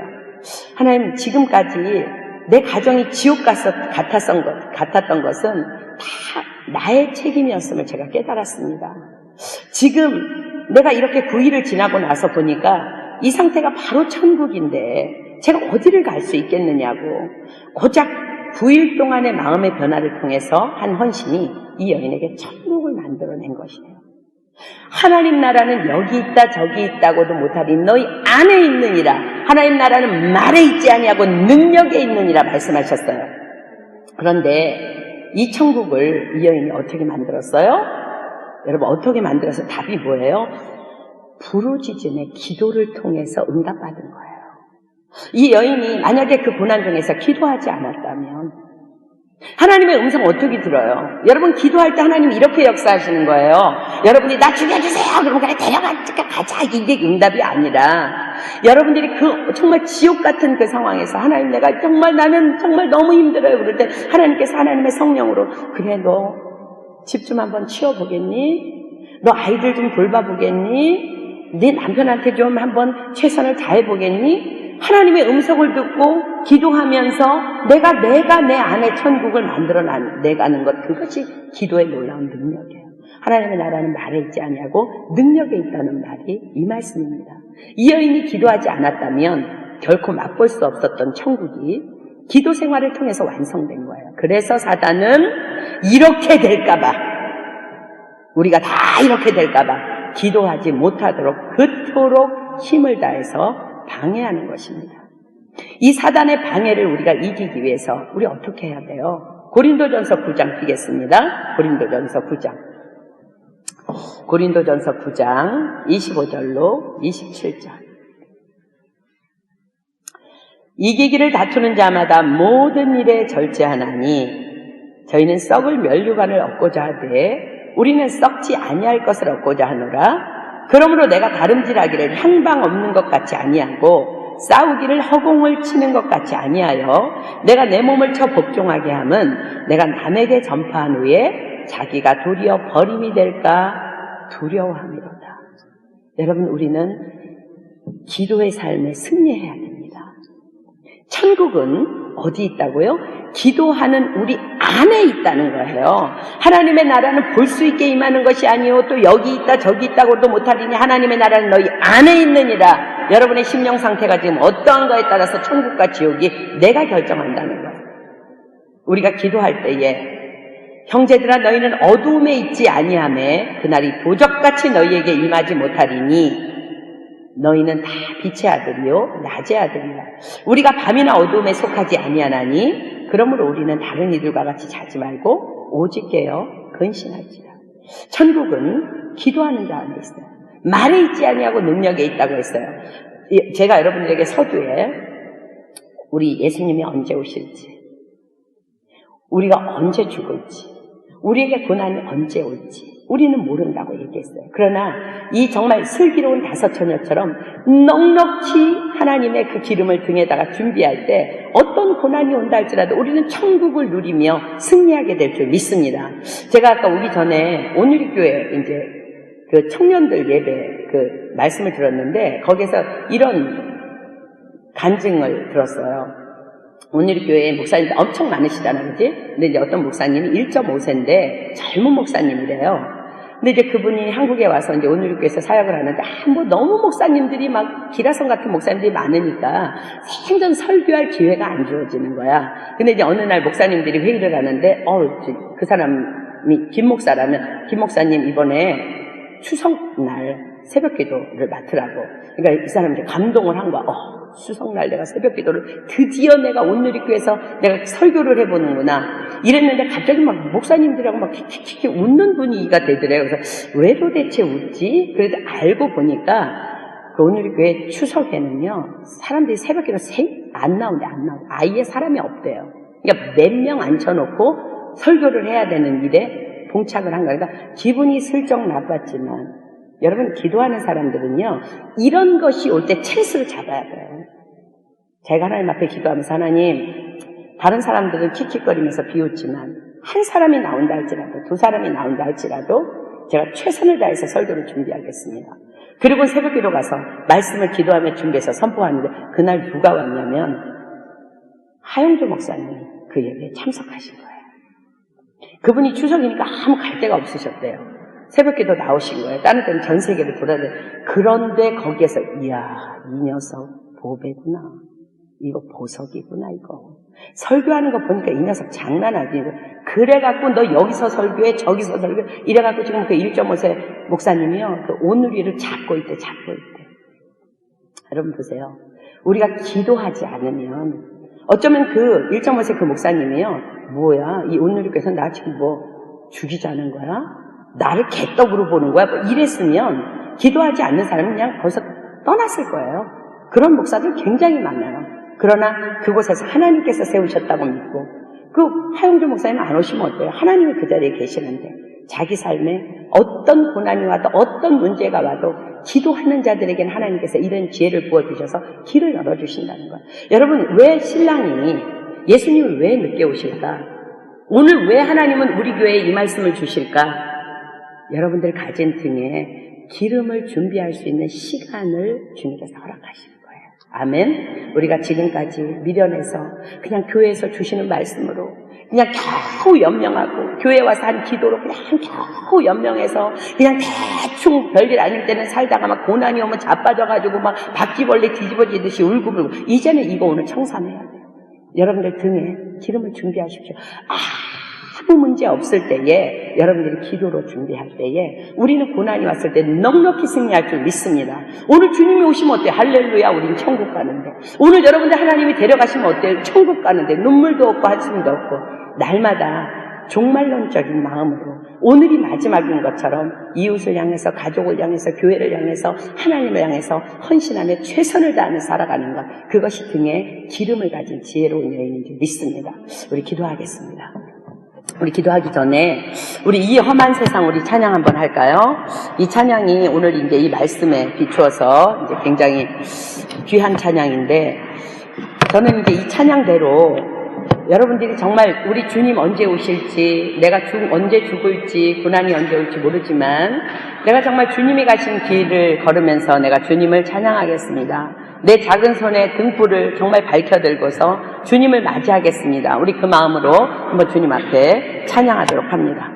하나님 지금까지 내 가정이 지옥 같았던 것은 다 나의 책임이었음을 제가 깨달았습니다. 지금 내가 이렇게 9일을 지나고 나서 보니까 이 상태가 바로 천국인데 제가 어디를 갈 수 있겠느냐고 고작 9일 동안의 마음의 변화를 통해서 한 헌신이 이 여인에게 천국을 만들어낸 것이에요. 하나님 나라는 여기 있다 저기 있다고도 못하리 너희 안에 있느니라. 하나님 나라는 말에 있지 아니하고 능력에 있느니라 말씀하셨어요. 그런데 이 천국을 이 여인이 어떻게 만들었어요? 여러분 어떻게 만들어서 답이 뭐예요? 부르짖음의 기도를 통해서 응답받은 거예요. 이 여인이 만약에 그 고난 중에서 기도하지 않았다면 하나님의 음성 어떻게 들어요? 여러분 기도할 때 하나님 이렇게 역사하시는 거예요. 여러분이 나 죽여주세요. 그러면 그래 가자. 이게 응답이 아니라 여러분들이 그 정말 지옥 같은 그 상황에서 하나님 내가 정말 나는 정말 너무 힘들어요. 그럴 때 하나님께서 하나님의 성령으로 그래 너 집 좀 한번 치워보겠니? 너 아이들 좀 돌봐보겠니? 네 남편한테 좀 한번 최선을 다해보겠니? 하나님의 음성을 듣고 기도하면서 내가 내 안에 천국을 만들어 내가는 것, 그것이 기도의 놀라운 능력이에요. 하나님의 나라는 말에 있지 아니하고 능력에 있다는 말이 이 말씀입니다. 이 여인이 기도하지 않았다면 결코 맛볼 수 없었던 천국이 기도 생활을 통해서 완성된 거예요. 그래서 사단은 이렇게 될까봐, 우리가 다 이렇게 될까봐 기도하지 못하도록 그토록 힘을 다해서 방해하는 것입니다. 이 사단의 방해를 우리가 이기기 위해서 우리 어떻게 해야 돼요? 고린도전서 9장 피겠습니다. 고린도전서 9장 25절로 27절. 이기기를 다투는 자마다 모든 일에 절제하나니 저희는 썩을 면류관을 얻고자 하되 우리는 썩지 아니할 것을 얻고자 하노라. 그러므로 내가 다름질하기를 향방 없는 것 같이 아니하고 싸우기를 허공을 치는 것 같이 아니하여 내가 내 몸을 쳐 복종하게 함은 내가 남에게 전파한 후에 자기가 도리어 버림이 될까 두려워함이로다. 여러분 우리는 기도의 삶에 승리해야 됩니다. 천국은 어디 있다고요? 기도하는 우리 안에 있다는 거예요. 하나님의 나라는 볼 수 있게 임하는 것이 아니요 또 여기 있다 저기 있다고도 못하리니 하나님의 나라는 너희 안에 있느니라. 여러분의 심령 상태가 지금 어떠한 거에 따라서 천국과 지옥이 내가 결정한다는 거예요. 우리가 기도할 때에 형제들아 너희는 어두움에 있지 아니하매 그날이 도적같이 너희에게 임하지 못하리니 너희는 다 빛의 아들이요 낮의 아들이라. 우리가 밤이나 어두움에 속하지 아니하나니 그러므로 우리는 다른 이들과 같이 자지 말고 오직 깨어 근신할지라. 천국은 기도하는 자 안에 있어요. 말에 있지 아니하고 능력에 있다고 했어요. 제가 여러분들에게 서두에 우리 예수님이 언제 오실지, 우리가 언제 죽을지, 우리에게 고난이 언제 올지 우리는 모른다고 얘기했어요. 그러나 이 정말 슬기로운 다섯 처녀처럼 넉넉히 하나님의 그 기름을 등에다가 준비할 때 어떤 고난이 온다 할지라도 우리는 천국을 누리며 승리하게 될 줄 믿습니다. 제가 아까 오기 전에 온누리교회 이제 그 청년들 예배 그 말씀을 들었는데 거기서 이런 간증을 들었어요. 온누리교회 목사님들 엄청 많으시잖아요, 그지? 근데 이제 어떤 목사님이 1.5세인데 젊은 목사님이래요. 근데 이제 그분이 한국에 와서 이제 온누리교회에서 사역을 하는데, 뭐 너무 목사님들이 막 기라성 같은 목사님들이 많으니까 생전 설교할 기회가 안 주어지는 거야. 근데 이제 어느 날 목사님들이 회의를 하는데, 그 사람이 김 목사라면, 김 목사님 이번에 추석날 새벽 기도를 맡으라고. 그러니까 이 사람이 이제 감동을 한 거야. 추석날 내가 새벽 기도를 드디어 내가 온누리교회에서 내가 설교를 해보는구나 이랬는데 갑자기 막 목사님들하고 막 킥킥킥 웃는 분위기가 되더래요. 그래서 왜 도대체 웃지? 그래도 알고 보니까 그 온누리교회 추석에는요 사람들이 새벽 기도 안 나오는데 아예 사람이 없대요. 그러니까 몇 명 앉혀놓고 설교를 해야 되는 일에 봉착을 한 거예요. 그러니까 기분이 슬쩍 나빴지만 여러분 기도하는 사람들은요 이런 것이 올 때 찬스를 잡아야 돼요. 제가 하나님 앞에 기도하면서 하나님 다른 사람들은 킥킥거리면서 비웃지만 한 사람이 나온다 할지라도 두 사람이 나온다 할지라도 제가 최선을 다해서 설교를 준비하겠습니다. 그리고 새벽기도 가서 말씀을 기도하며 준비해서 선포하는데 그날 누가 왔냐면 하영조 목사님이 그 예배에 참석하신 거예요. 그분이 추석이니까 아무 갈 데가 없으셨대요. 새벽기도 나오신 거예요. 다른 때는 전 세계를 돌아다녀요. 그런데 거기에서 이야 이 녀석 보배구나. 이거 보석이구나 이거. 설교하는 거 보니까 이 녀석 장난 아니에요. 그래갖고 너 여기서 설교해 저기서 설교해 이래갖고 지금 그 1.5세 목사님이요 그 온누리를 잡고 있대. 여러분 보세요. 우리가 기도하지 않으면 어쩌면 그 1.5세 그 목사님이요 뭐야 이 온누리께서 나 지금 뭐 죽이자는 거야? 나를 개떡으로 보는 거야? 뭐 이랬으면 기도하지 않는 사람은 그냥 거기서 떠났을 거예요. 그런 목사들 굉장히 많아요. 그러나 그곳에서 하나님께서 세우셨다고 믿고 그 하영주 목사님 안 오시면 어때요? 하나님이 그 자리에 계시는데 자기 삶에 어떤 고난이 와도 어떤 문제가 와도 기도하는 자들에게는 하나님께서 이런 지혜를 부어주셔서 길을 열어주신다는 거예요. 여러분 왜 신랑이 예수님을 왜 늦게 오실까? 오늘 왜 하나님은 우리 교회에 이 말씀을 주실까? 여러분들 가진 등에 기름을 준비할 수 있는 시간을 주님께서 허락하시는 거예요. 아멘. 우리가 지금까지 미련해서 그냥 교회에서 주시는 말씀으로 그냥 겨우 연명하고 교회에 와서 한 기도로 그냥 겨우 연명해서 그냥 대충 별일 아닐 때는 살다가 막 고난이 오면 자빠져가지고 막 바퀴벌레 뒤집어지듯이 울고불고 이제는 이거 오늘 청산해야 돼요. 여러분들 등에 기름을 준비하십시오. 아무 문제 없을 때에 여러분들이 기도로 준비할 때에 우리는 고난이 왔을 때 넉넉히 승리할 줄 믿습니다. 오늘 주님이 오시면 어때요? 할렐루야 우린 천국 가는데 오늘 여러분들 하나님이 데려가시면 어때요? 천국 가는데 눈물도 없고 한숨도 없고 날마다 종말론적인 마음으로 오늘이 마지막인 것처럼 이웃을 향해서 가족을 향해서 교회를 향해서 하나님을 향해서 헌신하며 최선을 다하며 살아가는 것 그것이 등에 기름을 가진 지혜로운 여인인 줄 믿습니다. 우리 기도하겠습니다. 우리 기도하기 전에 우리 이 험한 세상 우리 찬양 한번 할까요? 이 찬양이 오늘 이제 이 말씀에 비추어서 이제 굉장히 귀한 찬양인데 저는 이제 이 찬양대로 여러분들이 정말 우리 주님 언제 오실지 내가 언제 죽을지 고난이 언제 올지 모르지만 내가 정말 주님이 가신 길을 걸으면서 내가 주님을 찬양하겠습니다. 내 작은 손에 등불을 정말 밝혀들고서 주님을 맞이하겠습니다. 우리 그 마음으로 한번 주님 앞에 찬양하도록 합니다.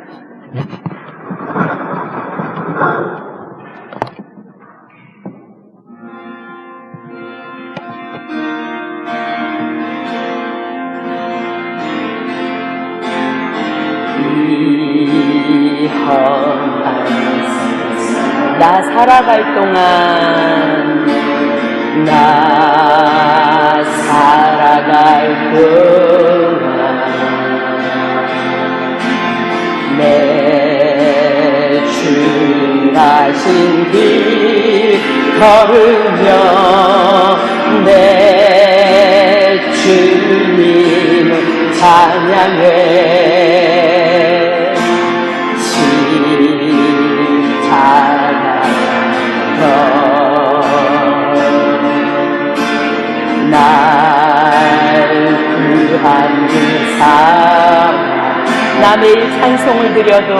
이 험한 세상 나 살아갈 동안 나 살아갈 동안 가신 길 걸으며 내 주님을 찬양해 날 구한 그 사랑 나 매일 찬송을 드려도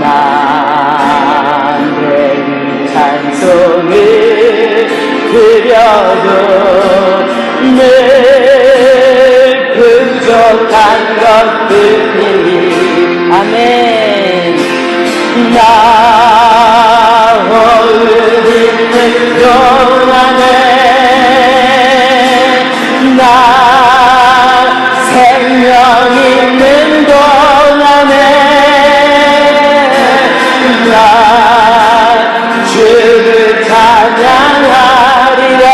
나 매일 찬송을 드려도 늘 부족한 것들이 아멘 나 오늘 있는 동안에 나 생명 있는 동안에 나 주를 찬양하리라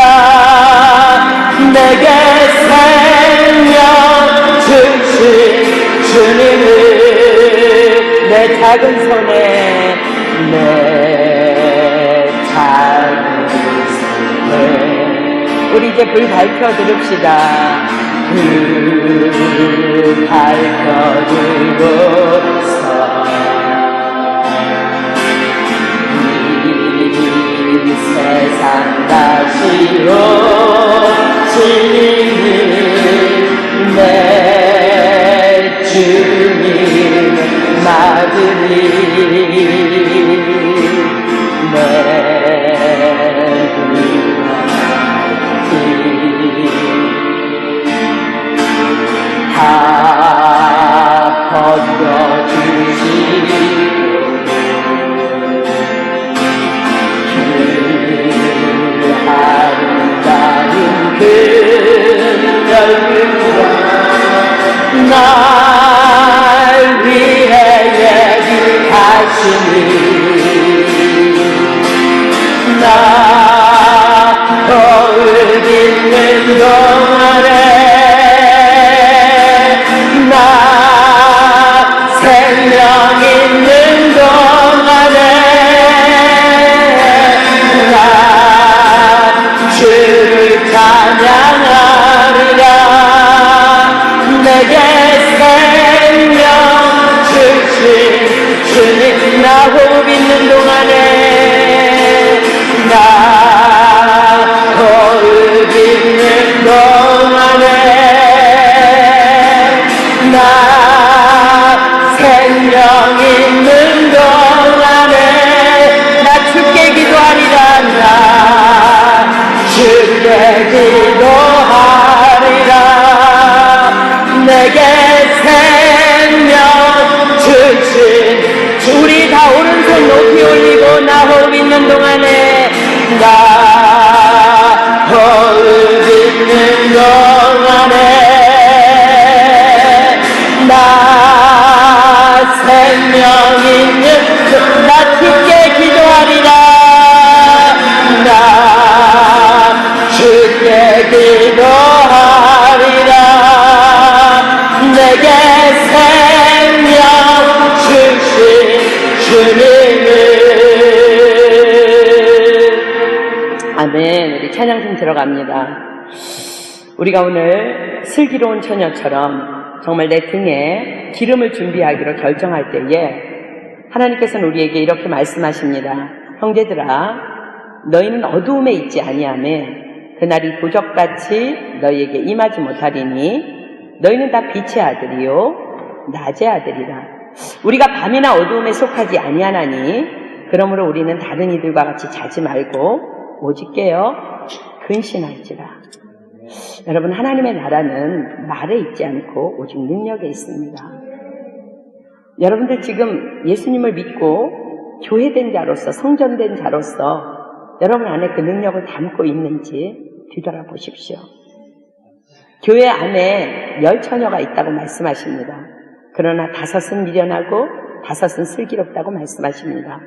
내게 생명 주신 주님을 내 작은 손에 내 작은 손에 우리 이제 불 밝혀 드립시다. 불 밝혀 들고서 이 세상 다시 오시는 내 주님 맞으리 내 다 건져주시고 그 아름다운 그 열과 날 위해 얘기하시니 나 거울 빚는 동안에 나 생명 있는 동안에 나 주를 찬양하리라 내게 생명 주신 주님 나 호흡 있는 동안에 나 호흡 있는 동안에 나 생명 있는 동안에 나 주께 기도하리라 나 주께 기도하리라 내게 생명 주신 우리 다 오른손 높이 올리고 나 호흡 있는 동안에 나 호흡 있는 동안에 나 생명 있는 나 주께 기도하리라 나 주께 기도하리라 내게 생명 주신 주님을 아멘 우리 찬양팀 들어갑니다 우리가 오늘 슬기로운 처녀처럼 정말 내 등에 기름을 준비하기로 결정할 때에 하나님께서는 우리에게 이렇게 말씀하십니다. 형제들아 너희는 어두움에 있지 아니하매 그날이 도적같이 너희에게 임하지 못하리니 너희는 다 빛의 아들이요 낮의 아들이라. 우리가 밤이나 어두움에 속하지 아니하나니 그러므로 우리는 다른 이들과 같이 자지 말고 오직 깨어 근신할지라. 여러분 하나님의 나라는 말에 있지 않고 오직 능력에 있습니다. 여러분들 지금 예수님을 믿고 교회된 자로서 성전된 자로서 여러분 안에 그 능력을 담고 있는지 뒤돌아보십시오. 교회 안에 10처녀가 있다고 말씀하십니다. 그러나 5은 미련하고 5은 슬기롭다고 말씀하십니다.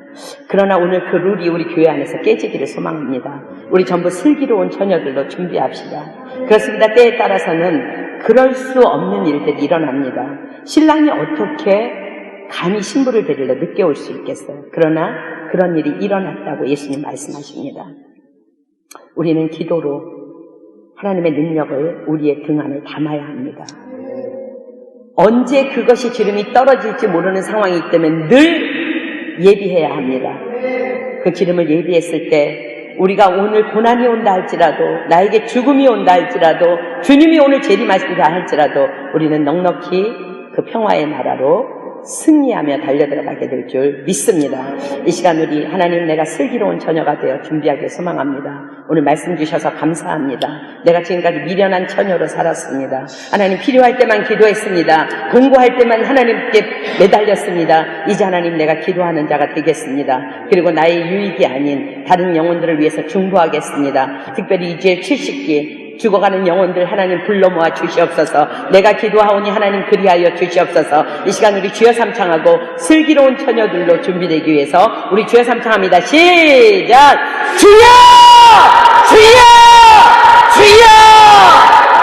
그러나 오늘 그 룰이 우리 교회 안에서 깨지기를 소망합니다. 우리 전부 슬기로운 처녀들로 준비합시다. 그렇습니다. 때에 따라서는 그럴 수 없는 일들이 일어납니다. 신랑이 어떻게 감히 신부를 데리러 늦게 올 수 있겠어요. 그러나 그 그런 일이 일어났다고 예수님 말씀하십니다. 우리는 기도로 하나님의 능력을 우리의 등 안에 담아야 합니다. 언제 그것이 기름이 떨어질지 모르는 상황이기 때문에 늘 예비해야 합니다. 그 기름을 예비했을 때 우리가 오늘 고난이 온다 할지라도, 나에게 죽음이 온다 할지라도, 주님이 오늘 재림하신다 할지라도 우리는 넉넉히 그 평화의 나라로 승리하며 달려들어가게 될 줄 믿습니다. 이 시간 우리 하나님, 내가 슬기로운 처녀가 되어 준비하길 소망합니다. 오늘 말씀 주셔서 감사합니다. 내가 지금까지 미련한 처녀로 살았습니다. 하나님, 필요할 때만 기도했습니다. 공고할 때만 하나님께 매달렸습니다. 이제 하나님, 내가 기도하는 자가 되겠습니다. 그리고 나의 유익이 아닌 다른 영혼들을 위해서 중보하겠습니다. 특별히 이제 70기 죽어가는 영혼들 하나님 불러 모아 주시옵소서. 내가 기도하오니 하나님 그리하여 주시옵소서. 이 시간 우리 주여 삼창하고 슬기로운 처녀들로 준비되기 위해서 우리 주여 삼창합니다. 시작! 주여! 주여! 주여!